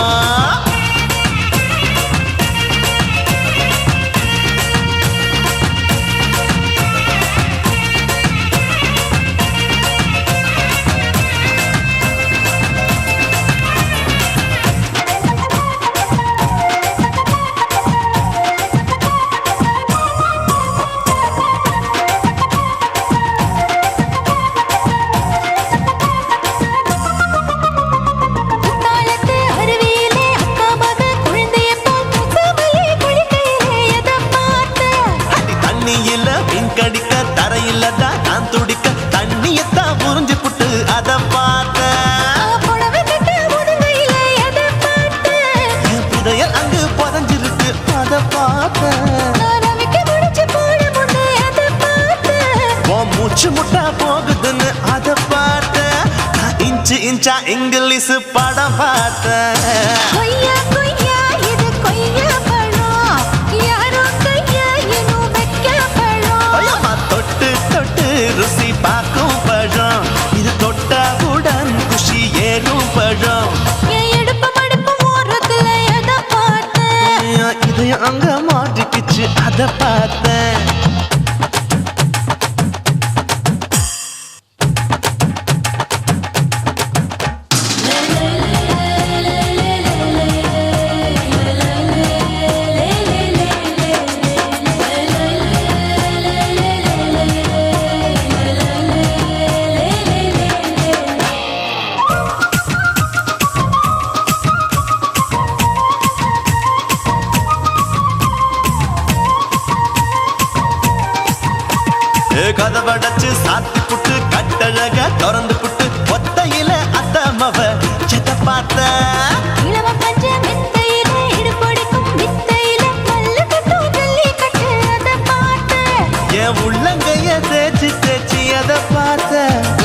குத்தாலத்து அருவியிலே அக்கா மக குழந்தைய போல் முகமையை குளிக்கையிலே எதை பார்த்தேன்? அடி தண்ணியில மீன் கடிக்க தரையில தான் நான் துடிக்க தண்ணியத்தான் புரிஞ்சு புட்டு அத பார்த்தேன். புடவை கட்ட முதுகையிலே எதை பார்த்தேன்? என் புதையல் அங்கு புதஞ்சிருக்கு அத பார்த்தேன். நான் ரவிக்கு முடிச்சு போட முன்னே எதை பார்த்தேன்? உன் மூச்சு முட்டா போகுதுன்னு அத பார்த்தேன். நான் இன்ச்சு இன்ச்சா இங்கிலீஷ் படம் பார்த்தேன். கொய்யா கொய்யா இது கொய்யா பழம், யாரோ கையா இன்னும் வைக்க பழம். ஐயம்மா தொட்டு தொட்டு ருசி பார்க்கும் பழம். இது தொட்டவுடன் குஷி ஏறும் பழம். என் இடுப்பு மடிப்பு ஓரத்துல எதை பார்த்தேன்? என் இதயம் அங்க மாட்டிக்கிச்சு அத பார்த்தேன். நான் கதவடைச்சு சாத்தி புட்டு கட்டழக திறந்து புட்டு ஒத்தையில அத்தமவ செத்த பார்த்த இளவ பஞ்ச மெத்தையில இடுபொடிக்கும் வித்தையில மல்லு கட்டும் ஜல்லி கட்டு அத பார்த்த என் உள்ளங்கைய தேய்ச்சி தேய்ச்சி அதை பார்த்த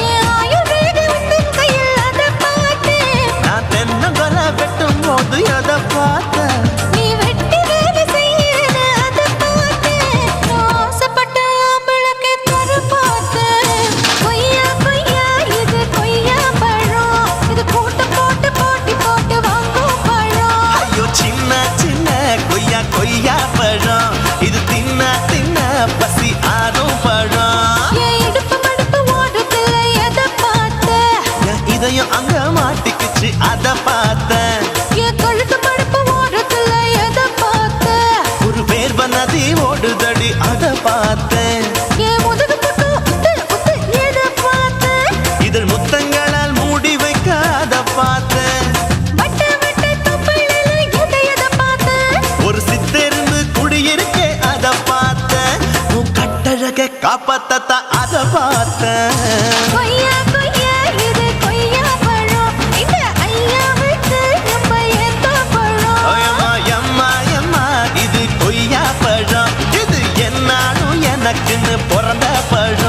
என் ஆயுர்வேத உந்தன் கையில் அத பார்த்த நான் தென்னங்கொலை வெட்டும் போது அதை பார்த்த நீ வெட்டி வேலை செய்யறத அத பார்த்த ஆசைப்பட்ட ஆம்பளுக்கு தர பார்த்த கொய்யா கொய்யா இது கொய்யா பழம் இது போட்டு போட்டு போட்டி போட்டு வாங்கும் பழம் ஐயோ சின்ன சின்ன கொய்யா கொய்யா பழம் இது தின்ன தின்ன பசி ஆறும் பழம் என் இடுப்பு மடுப்பு ஓடுதுல எதை பார்த்த என் இதயம் அங்க மாட்டிக்குச்சு அதை பார்த்தேன் என் கழுத்து மடுப்பு ஓடுதுல எதை பார்த்த ஒரு வேர்வ நதி ஓடுதடி அதை பார்த்தேன் என் முதுகு புட்டு உத்து உத்து எதை பார்த்த இதில் முத்தங்களால் மூடி வைக்க அதை பார்த்தேன் வட்ட வட்ட தொப்பையில எதை பார்த்த ஒரு சித்தெரும்பு குடியிருக்கே அதை பார்த்தேன் உன் கட்டழக காப்பாத்தத்தா அதை பார்த்தேன் கொய்யா கொய்யா இது கொய்யா பழம் இந்த ஐயா விட்டு நம்ம ஏத்த பழம் அம்மா எம்மா எம்மா இது கொய்யா பழம் இது என்னாலும் எனக்குன்னு பிறந்த பழம்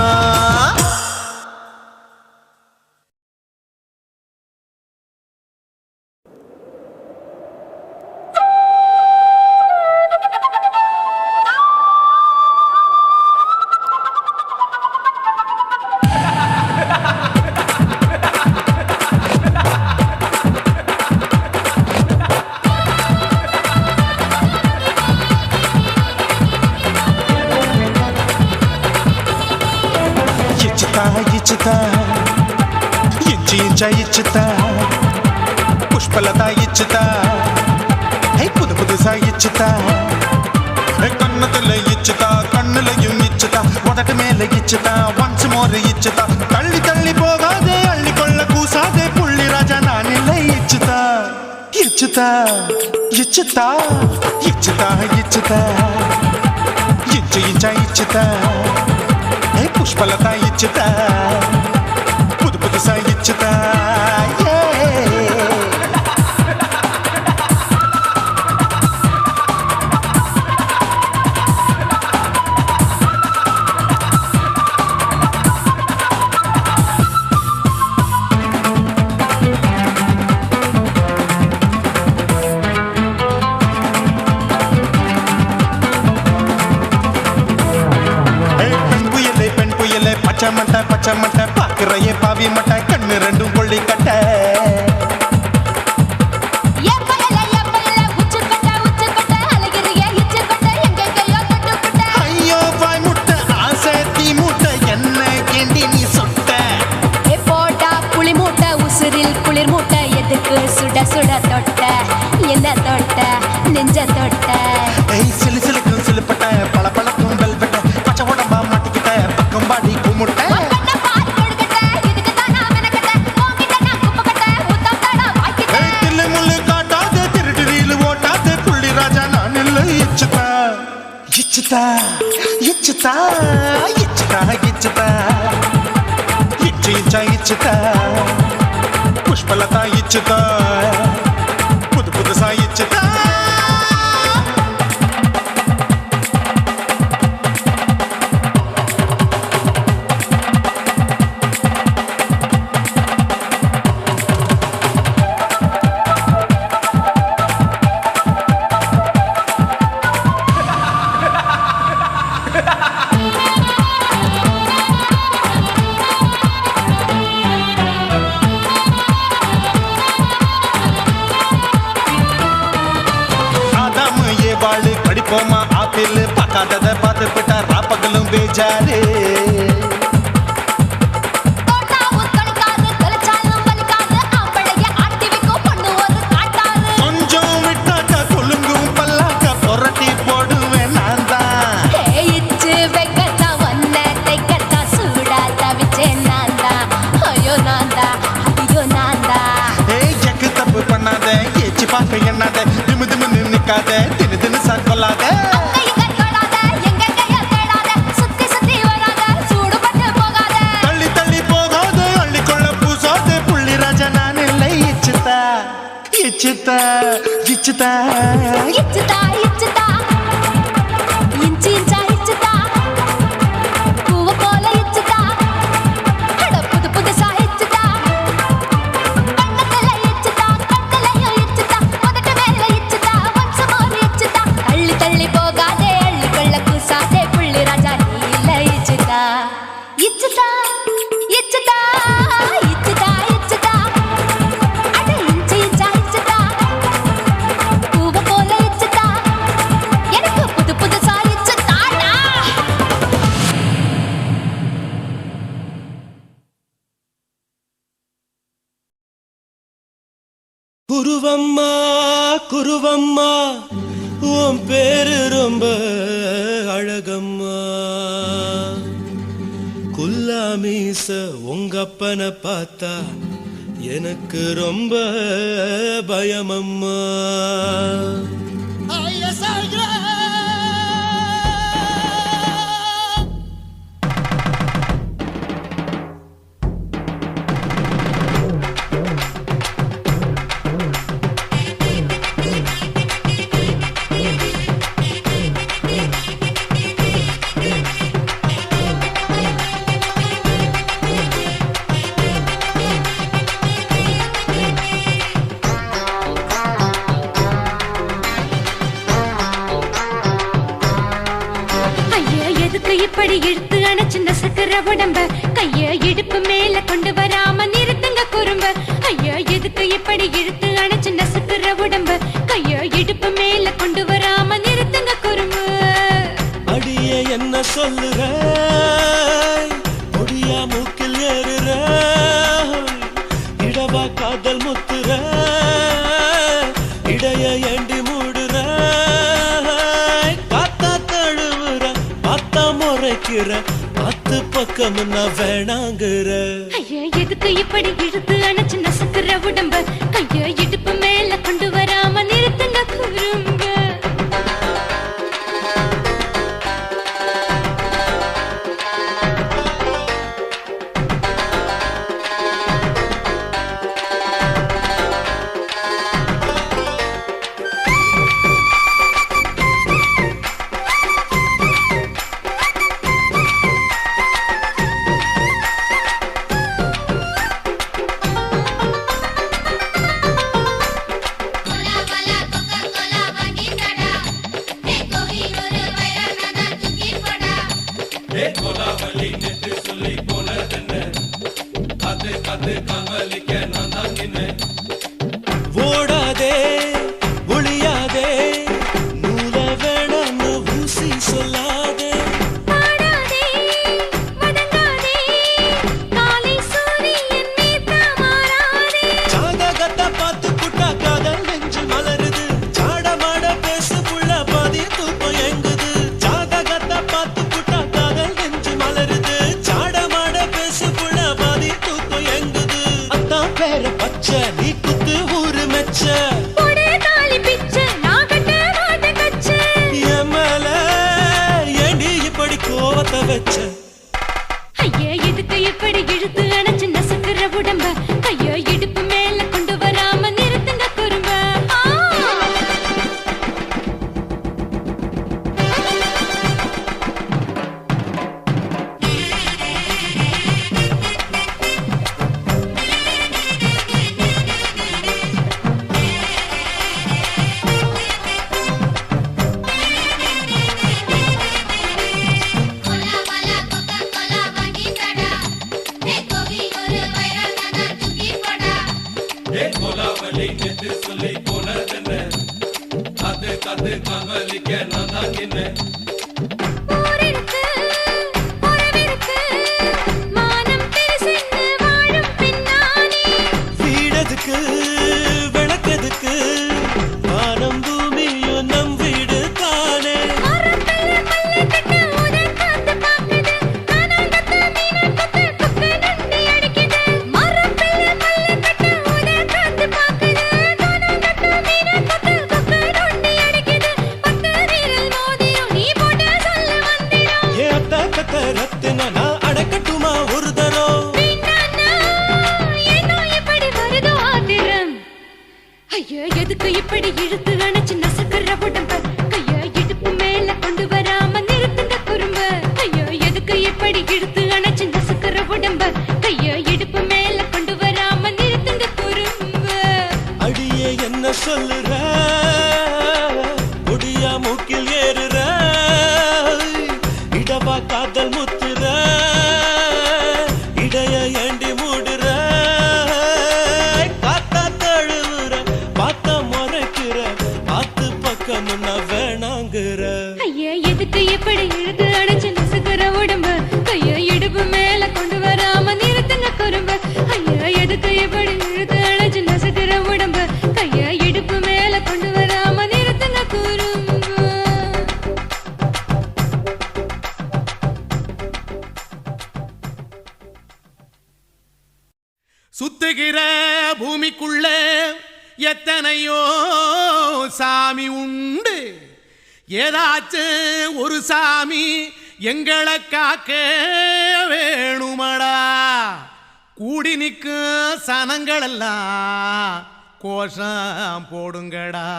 ఇచ్చితా ఇచ్చితా ఇచ్చి ఇంచ ఇచ్చితా పుష్పలత ఇచ్చితా హై புது புதுசா இச்சுதா கண்ணத்துல இச்சுதா கண்ணுலையும் இச்சுதா உதட்டு மேல இச்சுதா ஒன்ஸ் மோர் இச்சுதா தள்ளி தள்ளி போகாதே அள்ளி கொள்ள கூசாதே புள்ளி ராஜா நான் இல்லை இச்சுதா இச்சுதா இச்சுதா இச்சுதா இச்சுதா இச்சு இஞ்சா இச்சுதா புஷ்பலதா இச்சுதா புது புதுசா இச்சுதா பச்சை மட்டை பாக்குறையே பாவி மட்டை கண்ணு ரெண்டும் கொள்ளி கட்ட ஐயோ பாய் முட்டை ஆசை தீ மூட்டை என்ன கேண்டி நீ சொட்ட போட்டா புளி மூட்டை உசுரில் குளிர் மூட்டை எதுக்கு சுட சுட தொட்ட என்ன தொட்ட நெஞ்ச தொட்ட சிலு சிலுக்கும் சிலுப்பட்ட பல பழக்கும் வெல்வெட்ட பச்சை உடம்பா மாட்டிக்கிட்ட பக்கம் பாடி குமுட்ட தில்லு முள்ளு காட்டாதே திருட்டு ரீலு ஓட்டாதே புள்ளி ராஜா நான் இல்லை இச்சுதா இச்சுதா இச்சுதா இச்சுதா இச்சுதா இச்சு இச்சா இச்சுதா புஷ்பலதா இச்சுதா புது புதுசா இச்சுதா படிப்போமா ஆப்பிள் பார்க்காதத பார்த்து விட்டா ராப்பகலும் பேஜாரு கொஞ்சம் விட்டாக்க கொலுங்கும் பல்லாக்க புரட்டி போடுவேன் நான் தான் எக்கு தப்பு பண்ணாத ஏச்சி பார்க்க என்னாத திமு திமுன்னு நிக்காத தினு தினு சாக்கொள்ளாத இச்சுதா இச்சுதா இச்சுதா இச்சுதா இன்ச்சு இன்ச்சா இச்சுதா பூவ போல இச்சுதா அட புது புதுசா இச்சுதா கண்ணத்துல இச்சுதா கண்ணலையும் இச்சுதா உதட்டு மேல இச்சுதா வம்சம் ஒரு இச்சுதா தள்ளி தள்ளி போகாதே அள்ளி கொள்ள கூசாதே புள்ளி ராஜா நீ இல்ல இச்சுதா இச்சுதா இச்சுதா இச்சுதா இச்சுதா அட இன்ச்சு இன்ச்சா இச்சுதா பூவ போல இச்சுதா எனக்கு புது புதுசா இச்சுதாடா குருவம்மா குருவம்மா உன் பேரு ரொம்ப அழகம்மா குல்லாமீச உங்க அப்பனை பார்த்தா எனக்கு ரொம்ப பயமம்மா ஐயா எதுக்கு இப்படி இழுத்து அணைச்சு நசுக்கிற உடம்ப கைய இடுப்பு மேல கொண்டு வராம நிறுத்துங்க குறும்ப ஐயா எதுக்கு இப்படி இழுத்து அணைச்சு நசுக்கிற உடம்ப கைய இடுப்பு மேல கொண்டு வராம நிறுத்துங்க குறும்ப அடியே என்ன சொல்லுற முடியா மூக்கில் ஏறுற இடவா காதல் முத்துற இடைய ஏண்டி மூடுற காத்தா தழுவுற பார்த்தா முறைக்கிற பத்து பக்கம் நான் வேணாங்குற ஐயா எதுக்கு இப்படி இழுத்து அணைச்சு நசுக்கிற உடம்ப கைய இடுப்பு மேல கொண்டு வராம நிறுத்துங்க குறும்ப ஓடாதே ஒளியாதே நூல வேணான்னு ஊசி சொல்லாதே பாடாதே வதங்காதே காலை சூரியன் மீது மாறாதே ஜாதகத்தை பார்த்து புட்டா காதல் நெஞ்சு மலருது சாடமாட பேசு புள்ள பாதி தூக்கம் எங்குது ஜாதகத்தை பார்த்து புட்டா காதல் நெஞ்சு மலருது சாடமாட பேசு புள்ள பாதி தூக்கம் எங்குது அத்தான் பேர பச்சை நீ குத்து ஊரு மெச்ச போடே தாலி பிச்சை நான் கட்ட மாட்டேன் கச்சை என் மேல ஏண்டி இப்படி கோவத்தை வச்ச ஐயா எதுக்கு இப்படி இழுத்து அணைச்சு நசுக்கிற உடம்ப கைய இடுப்பு மேல கொண்டு வராம நிறுத்துங்க குறும்ப ஊரிருக்கு உறவிருக்கு மானம் பெருசென்னு வாழும் பெண்ணானே வீடதுக்கு விளக்கதுக்கு வானம் பூமியும் நம் வீடு தானே மரத்துல மல்லி கட்டு உதன் காத்து பாக்குது கானாங்கத்து மீனாங்கத்து குக்கு நண்டி அடிக்குது மரத்துல மல்லி கட்டு உதன் காத்து பாக்குது கானாங்கத்து மீனாங்கத்து குக்கு நண்டி அடிக்குது பத்து வீரல் மோதியும் நீ ஐயா எதுக்கு இப்படி இழுத்து அணைச்சு நசுக்கிற உடம்ப கைய இடுப்பு மேல கொண்டு வராம நிறுத்துங்க குறும்ப ஐயா எதுக்கு இப்படி இழுத்து அணைச்சு நசுக்கிற உடம்ப கைய இடுப்பு மேல கொண்டு வராம நிறுத்துங்க குறும்ப அடியே என்ன சொல்லுற முடியா மூக்கில் ஏறுற இடவா காதல் முத்துற இடைய ஏண்டி மூடுற காத்தா தழுவுற பார்த்த முறைக்கிற பார்த்து பக்கம் முன்ன வேணாங்குற ஐயா எதுக்கு இப்படி இழுத்து அணைச்சு நசுக்கிற உடம்ப கைய இடுப்பு மேல கொண்டு வராம நிறுத்துங்க குறும்ப ஐயா எதுக்கு இப்படி இழுத்து அணைச்சு நசுக்கிற உடம்ப கைய இடுப்பு மேல கொண்டு வராம நிறுத்துங்க குறும்ப சுத்துகிற பூமிக்குள்ள எத்தனையோ சாமி உண்டு ஏதாச்சும் ஒரு சாமி எங்களை காக்க வேணுமடா கூடி நிற்கும் சனங்களெல்லாம் கோஷம் போடுங்கடா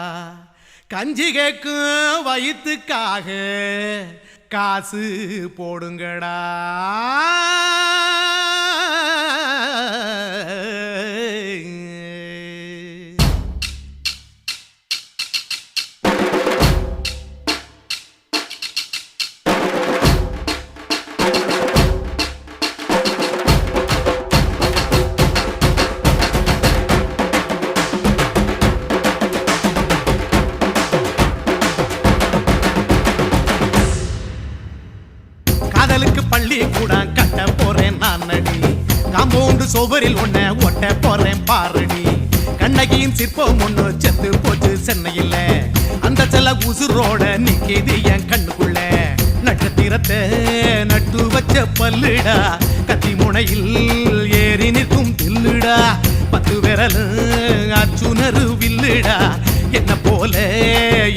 கஞ்சி கேக்கும் வயிற்றுக்காக காசு போடுங்கடா காதலுக்கு பள்ளி கூட கட்ட போறேன் நான் நடி காம்பவுண்டு சோபரில் ஒன்ன ஒட்ட போறேன் பாரடி கண்ணகியின் சிற்பம் ஒண்ணு செத்து போச்சு சென்னையில் அந்த செல்ல உசுரோட நிக்கிது என் கண்ணுக்குள்ள நட்சத்திரத்தை நட்டு வச்ச பல்லுடா கத்தி முனையில் ஏறி நிற்கும் தில்லுடா 10 விரல் அச்சுணரு வில்லுடா என்ன போல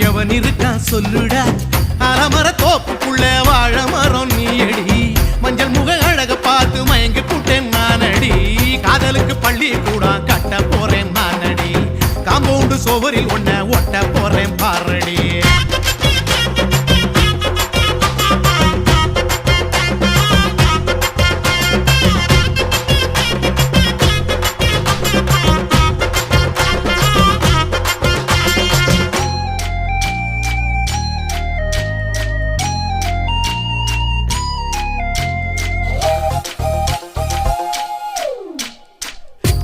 எவன் இருக்கான் சொல்லுடா அலமர தோப்புக்குள்ள வாழ மரம் நீயடி மஞ்சள் முக அழக பார்த்து மயங்கி புட்டேன் நானடி காதலுக்கு பள்ளி கூட கட்ட போறேன் நானடி காம்பவுண்டு சோவரில் ஒன்ன ஒட்ட போறேன் பாரடி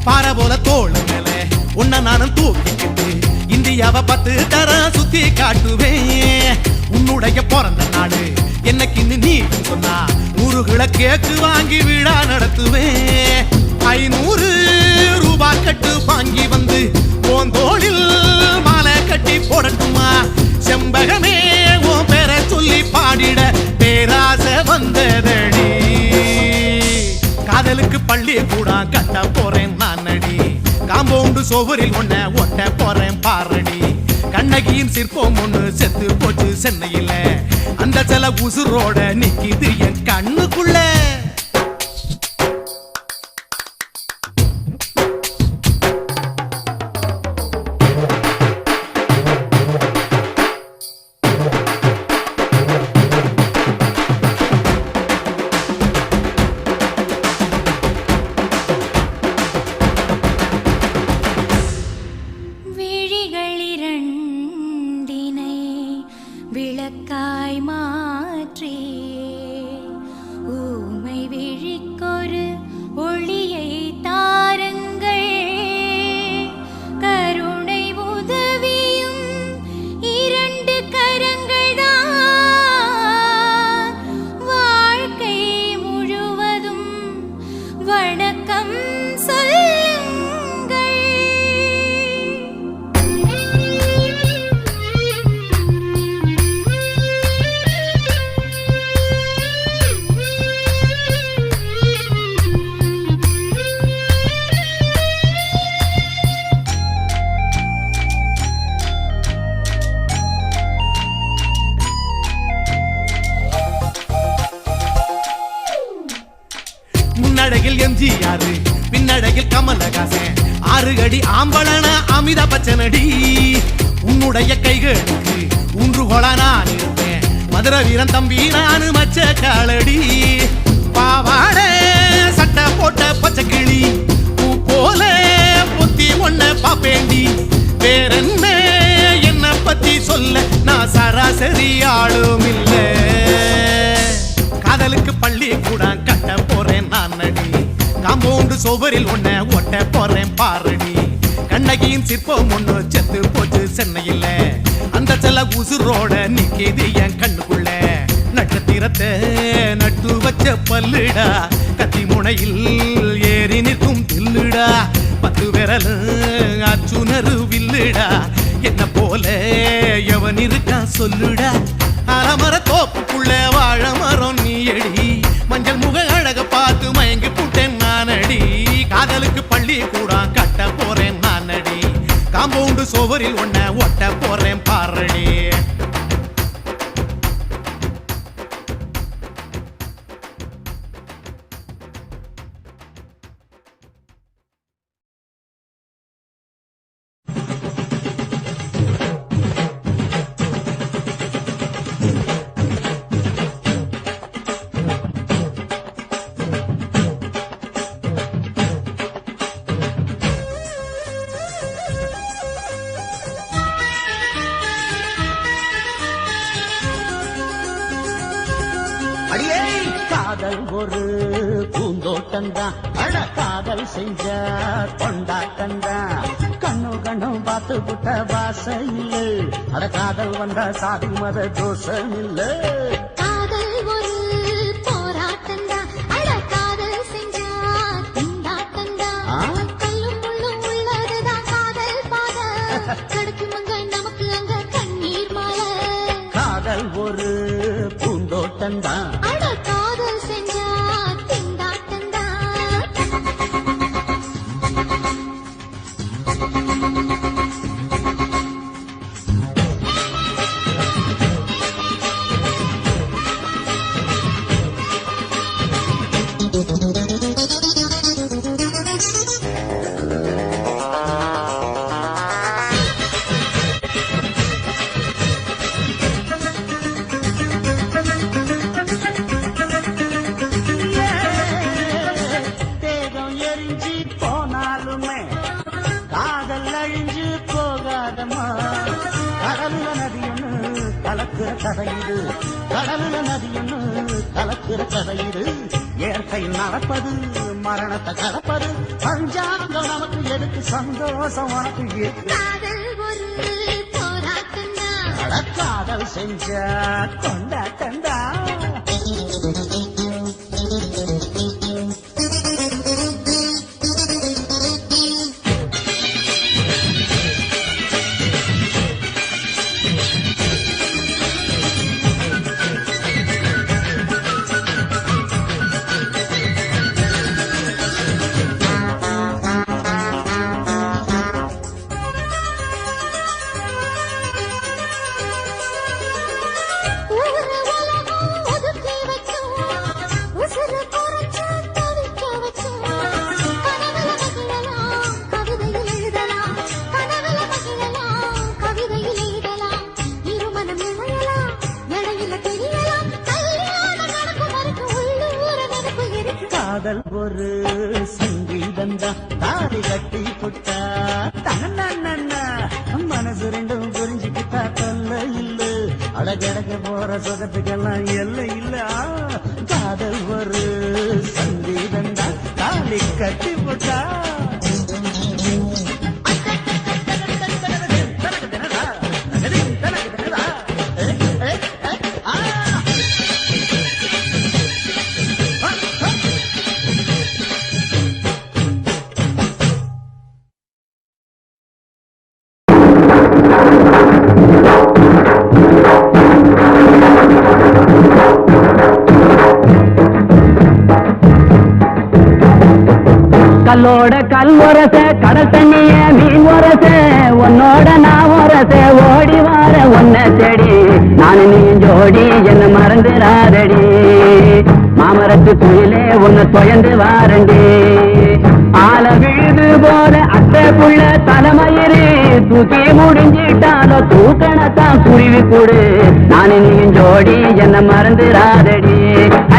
பாறை போல தோள் மேல உன்ன நானும் தூக்கிக்கிட்டு இந்தியாவை 10 தரம் சுத்தி காட்டுவேன் உன்னுடைய பிறந்த நாடு என்னைக்குன்னு நீ சொன்னா 100 கிலோ கேக்கு வாங்கி விழா நடத்துவேன் 500 ரூபாய் கட்டு வாங்கி வந்து உன் தோளில் மாலை கட்டி போடட்டுமா செம்பகமே உன் பேரை சொல்லி பாடிட பேராசை வந்ததடி காதலுக்கு பள்ளி கூட கட்ட போறேன் நானடி காம்பவுண்டு சோவரில் ஒன்ன ஒட்ட போறேன் பாரடி கண்ணகியின் சிற்பம் ஒண்ணு செத்து போச்சு சென்னையில் அந்த சில உசுரோட நிக்கிது என் கண்ணுக்குள்ள விளக்காய் மாற்றி ஆறுகடி ஆம்பளனா அமித பச்சனடி உன்னுடைய கைகளுக்கு ஊன்றுகோள நான் இருப்பேன் மதுர வீரன் தம்பி நானு மச்ச காலடி பாவாட சட்டை போட்ட பச்சை கிளி பூ போல பொத்தி ஒன்ன பாப்பேண்டி வேறென்ன என்ன பத்தி சொல்ல நான் சராசரி ஆளும் இல்ல காதலுக்கு பள்ளி கூட கட்ட போறேன் நான் நடி காம்பவுண்டு சோபரில் ஒன்ன ஒட்ட போறேன் பாரடி கண்ணகியின் சிற்பம் ஒண்ணு செத்து போச்சு சென்னையில் அந்த செல்ல உசுரோட நிக்கிது என் கண்ணுக்குள்ள நட்சத்திரத்தை நட்டு வச்ச பல்லுடா கத்தி முனையில் ஏறி நிற்கும் தில்லுடா 10 விரல் அச்சுணரு வில்லுடா என்ன போல எவன் இருக்கா சொல்லுடா அலமர தோப்புக்குள்ள வாழ மரம் நீ அடி மஞ்சள் முக அழக பார்த்து மயங்கி புட்டேன் நானடி காதலுக்கு பள்ளி கூட கட்ட போறேன் நானடி காம்பவுண்டு சோவரில் ஒன்ன ஒட்ட போறேன் பாரடி காதல் ஒரு பூந்தோட்டம்தான் அட காதல் செஞ்ச கொண்டாட்டம்தான் கண்ணு கண்ணும் பார்த்து புட்ட வாசம் இல்ல அட காதல் வந்தா சாதி மத தோஷம் இல்ல காதல் ஒரு போராட்டம்தான் அட காதல் செஞ்சா திண்டாட்டம்தான் கல்லும் முள்ளும் உள்ளதுதான் காதல் பாத கிடைக்குமங்க நமக்கு அங்க கண்ணீர் மாலை காதல் ஒரு பூந்தோட்டம்தான் அட காதல் செஞ்சா திண்டாட்டம்தான் தேகம் எரிஞ்சு போனாலுமே காதல் அழிஞ்சு போகாதமா கடல்ல நதியொன்னு கலக்கிற கதையுது கடல்ல நதியொன்னு கலக்கிற கதையுது இயற்கை நடப்பது மரணத்தை கலப்பது பஞ்சாங்கம் நமக்கு எதுக்கு சந்தோஷம் உனக்கு எதுக்கு? காதல் ஒரு போராட்டம்தான் அட காதல் செஞ்ச கொண்டாட்டந்தா ஊரு உலகம் ஒதுக்கி வைக்கும் உசுறு குறைச்சு தவிக்க வைக்கும் கனவுல மகிழலாம் கவிதையில் எழுதலாம் கனவுல மகிழலாம் கவிதையில் எழுதலாம் இருமனம் இணையலாம் இடையில தெரியலாம் கல்யாணம் நடக்கும் வரைக்கும் உள்ளூர நினைப்பு இருக்கு காதல் ஒரு சங்கீதந்தா தாலி கட்டி புட்டா தன்னா மனசு ரெண்டும் புரிஞ்சுக்கிட்டா தொல்ல இல்ல அடகடக போற சொகத்துக்கெல்லாம் எல்லை இல்ல காதல் ஒரு சங்கீதந்தா தாலி கட்டி புட்டா கல்லோட கல் உரச கடல் தண்ணிய மீன் உரச உன்னோட நான் உரச ஓடி வார உன்னை தேடி நானு நீ ஜோடி என்ன மறந்துடாதடி மாமரத்து குயிலே உன்னை தொயந்து வாரண்டி ஆல விழுது போல அத்தை புள்ள தலைமயிறு தூக்கி முடிஞ்சிட்டாலும் தூக்கணத்தான் குருவி கூடு நான் நீயும் ஜோடி என்ன மறந்துடாதடி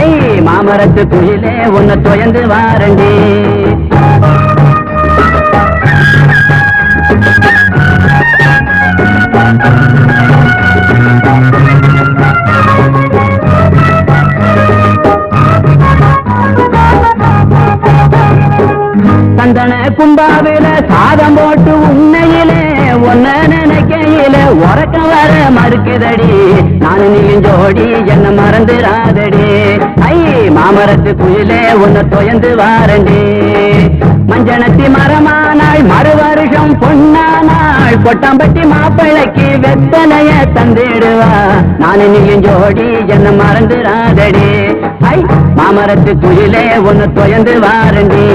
ஐ மாமரத்து குயிலே உன்னை தொயந்து வாரண்டி சந்தன கும்பாவில சாதம் போட்டு உன்னையிலே ஒன்ன நினைக்கையில உறக்க வர மறுக்குதடி நான் நீயும் ஜோடி என்ன மறந்துடாதடி ஐ மாமரத்து குயிலே உன்னை தொயந்து வாரண்டி மஞ்சனத்தி மரமானாள் மறு வருஷம் பொன்னானாள் கொட்டாம்பட்டி மாப்பிள்ளைக்கு வெத்தலைய தந்திடுவா நான் நீயும் ஜோடி என்ன மறந்துடாதடி ஐ மாமரத்து குயிலே உன்னை தொயந்து வாரண்டி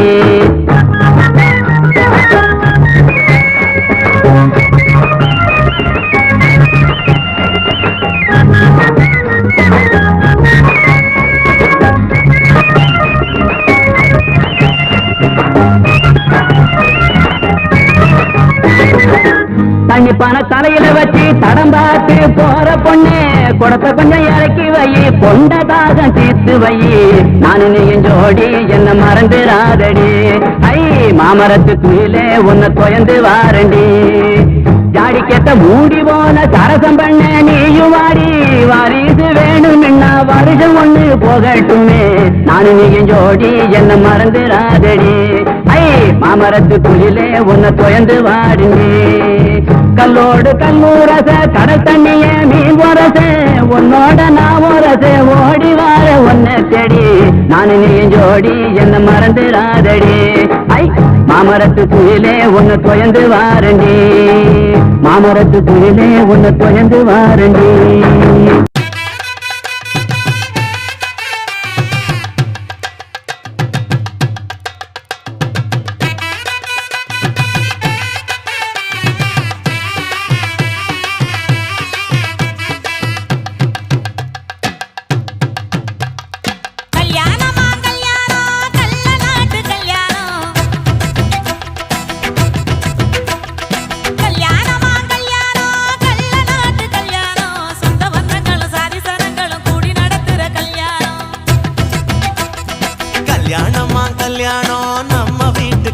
தண்ணி பண தலையில வச்சு தடம் பார்த்து போற பொண்ணு குடத்தை கொஞ்சம் இறக்கி வை பொண்டதாக தீர்த்து வை நானு நீயும் ஜோடி என்ன மறந்துடாதடி ஐ மாமரத்து குயிலே உன்னை தொயந்து வாரண்டி ஜாடிக்கேத்த மூடி போன சரசம் பண்ண நீயும் வாடி வாரிசு வேணும்னா வருஷம் ஒண்ணு போகட்டுமே நானு நீயும் ஜோடி என்ன மறந்துடாதடி ஐ மாமரத்து குயிலே உன்னை தொயந்து வாடுங்க கல்லோடு கல்லூரச கடல் தண்ணிய மீன் வரச உன்னோட நான் வரச ஓடி வார ஒன்ன தேடி நானு நீயும் ஜோடி என்ன மறந்துடாதடி ஐ மாமரத்து குயிலே உன்னை தொயந்து வாரண்டி மாமரத்து குயிலே உன்னை தொயந்து வாரண்டி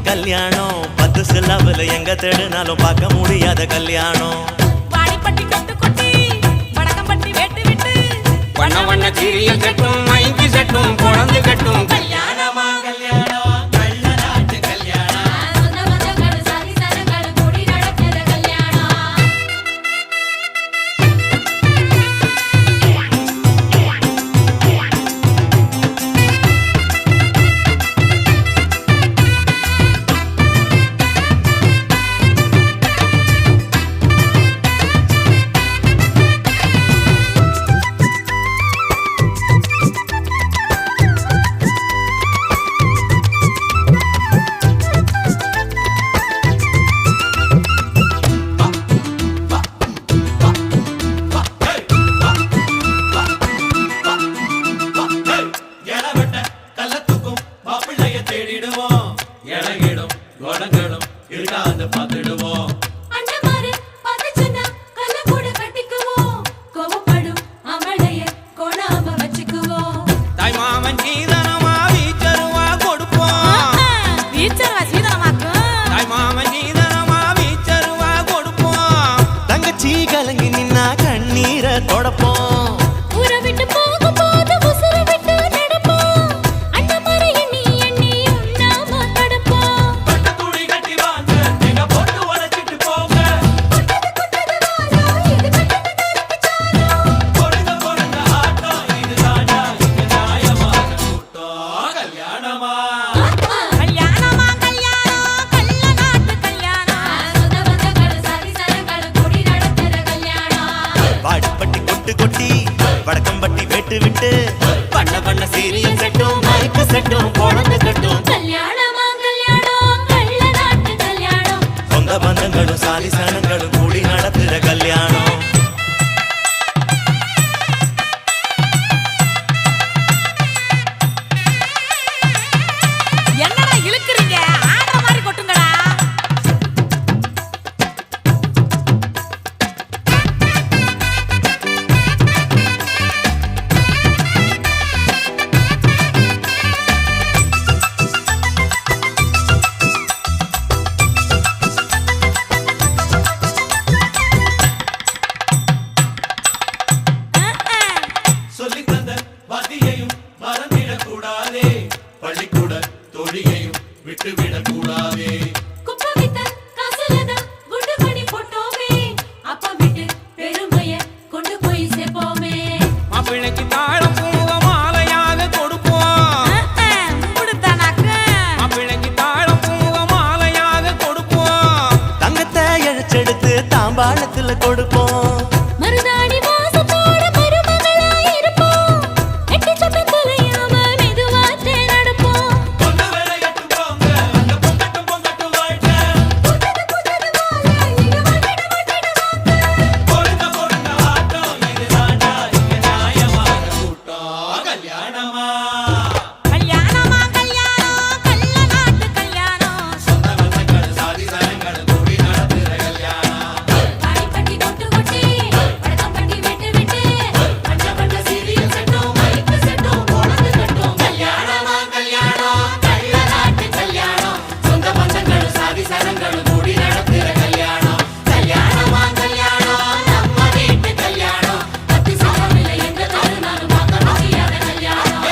கல்யாணம் 10 சிலவுல எங்க தேடினாலும் பார்க்க முடியாத கல்யாணம் வாடிப்பட்டி கட்டு கொட்டி வடக்கம்பட்டி வெட்டு விட்டு வண்ண வண்ண சீரியல் கட்டும் மைக்கு சட்டும் குழந்தை கட்டும் கல்யாணமா கல்யாணம் கள்ள நாட்டு கல்யாணம் சொந்த பந்தங்கள் சாதி சனங்கள் கூடி நடக்கிற கல்யாணம் கலங்கி நின்னா கண்ணீரை தொடப்போம் ஊரை விட்டு போகும்போது உசுரை விட்டு நடப்போம் அண்ணன் மறை எண்ணி எண்ணி உண்ணாம தடுப்போம் பட்ட துணி கட்டி வாங்க எங்க பொண்ணு உடைச்சிட்டு போங்க இது கட்டது பொழுங்க ஆட்டம் இது ராஜா இங்க நியாயமான கூட்டம் கல்யாணமா கல்யாணமா கல்யாணம் கள்ள நாட்டு கல்யாணம் சொந்த பந்தங்கள் சாதி சனங்கள் கூடி நடக்கிற கல்யாணம் வாடிப்பட்டி கொட்டு கொட்டி வடக்கம்பட்டி வெட்டு விட்டு பண்ண பண்ண சீரியல் செட்டும் மைக்கு செட்டும் குழந்தை கட்டும் கல்யாணமா கல்யாணம் கள்ள நாட்டு கல்யாணம் சொந்த பந்தங்களும் சாதி சனங்களும் கூடி நடத்துற கல்யாணம் என்னடா இழுக்குறீங்க ஆடுற மாதிரி கொட்டுங்கடா தாம்பாளத்துல கொடுப்போம். மருதாணி வாசத்தோட மருமகளா இருப்போம். எட்டி சொன்ன தொலையாம மெதுவாத்தே நடப்போம். புத்தது புத்தது வாழ இங்க பொருந்த ஆட்டம் இதுதாண்டா இங்க நியாயமான கூட்டம். கல்யாணமா கல்யாணமா கல்யாணம் கல்ல நாட்டு கல்யாணம். சொந்த பந்தங்கள் சாதி சனங்கள் கூடி நடத்துற கல்யாணம். காடிப்பட்டி கொட்டு கொட்டி வடக்கம்பட்டி வெட்டு வெட்டு பஞ்ச பஞ்ச சீரியல் செட்டும் மைக்கு செட்டும் போனது கட்டும். கல்யாணமா கல்யாணம் கல்ல நாட்டு கல்யாணம். சொந்த பந்தங்கள் சாதி சனங்கள் கூடி நடத்துற கல்யாணம். கல்யாணமா கல்யாணம் நம்ம வீட்டு கல்யாணம். பத்தி சாமில எங்க கருணாலும் பார்க்க முடியாத கல்யாணம்.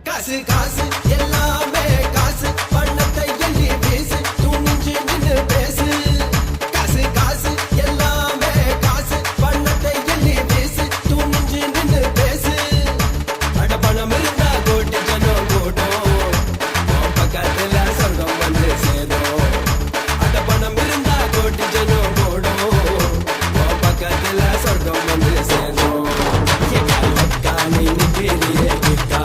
காசு காசு எல்லாமே காசு பணத்தை எண்ணி பேசு துணிஞ்சு நின்னு பேசு. காசு காசு எல்லாமே காசு பணத்தை எண்ணி பேசு துணிஞ்சு நின்னு பேசு. அட பணம் இருந்தா கோட்டி ஜனம் கூடும் உன் பக்கத்துல சொர்க்கம் வந்து சேரும். அட பணம் இருந்தா கோட்டி ஜனம் கூடும் உன் பக்கத்துல சொர்க்கம் வந்து சேரும். எக்கா நீ நிக்கிறியே கிக்கா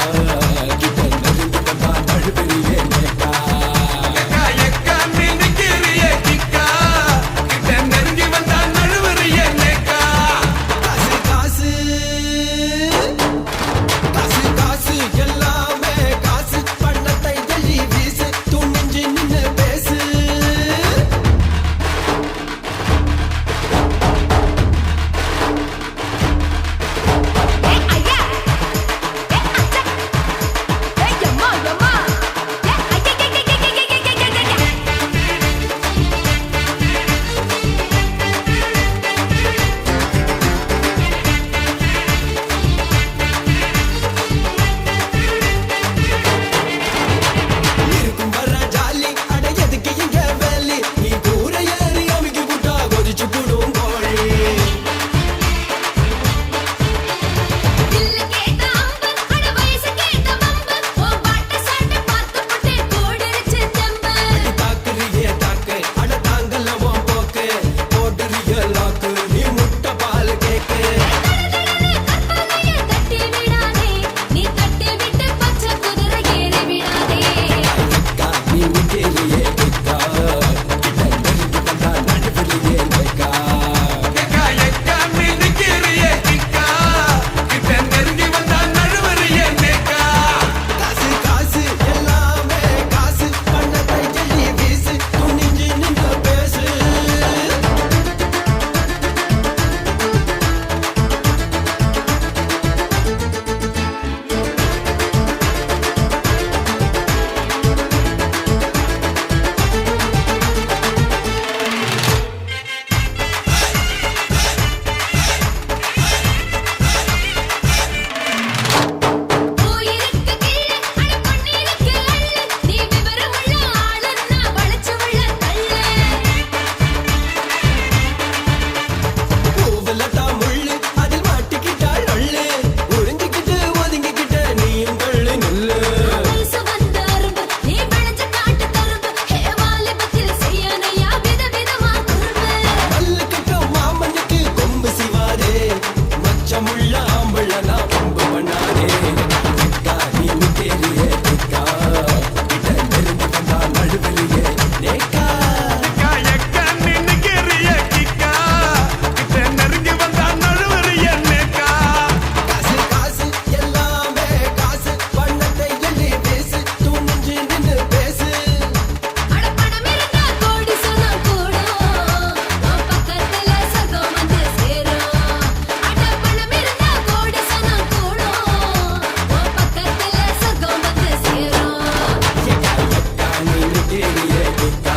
Yeah.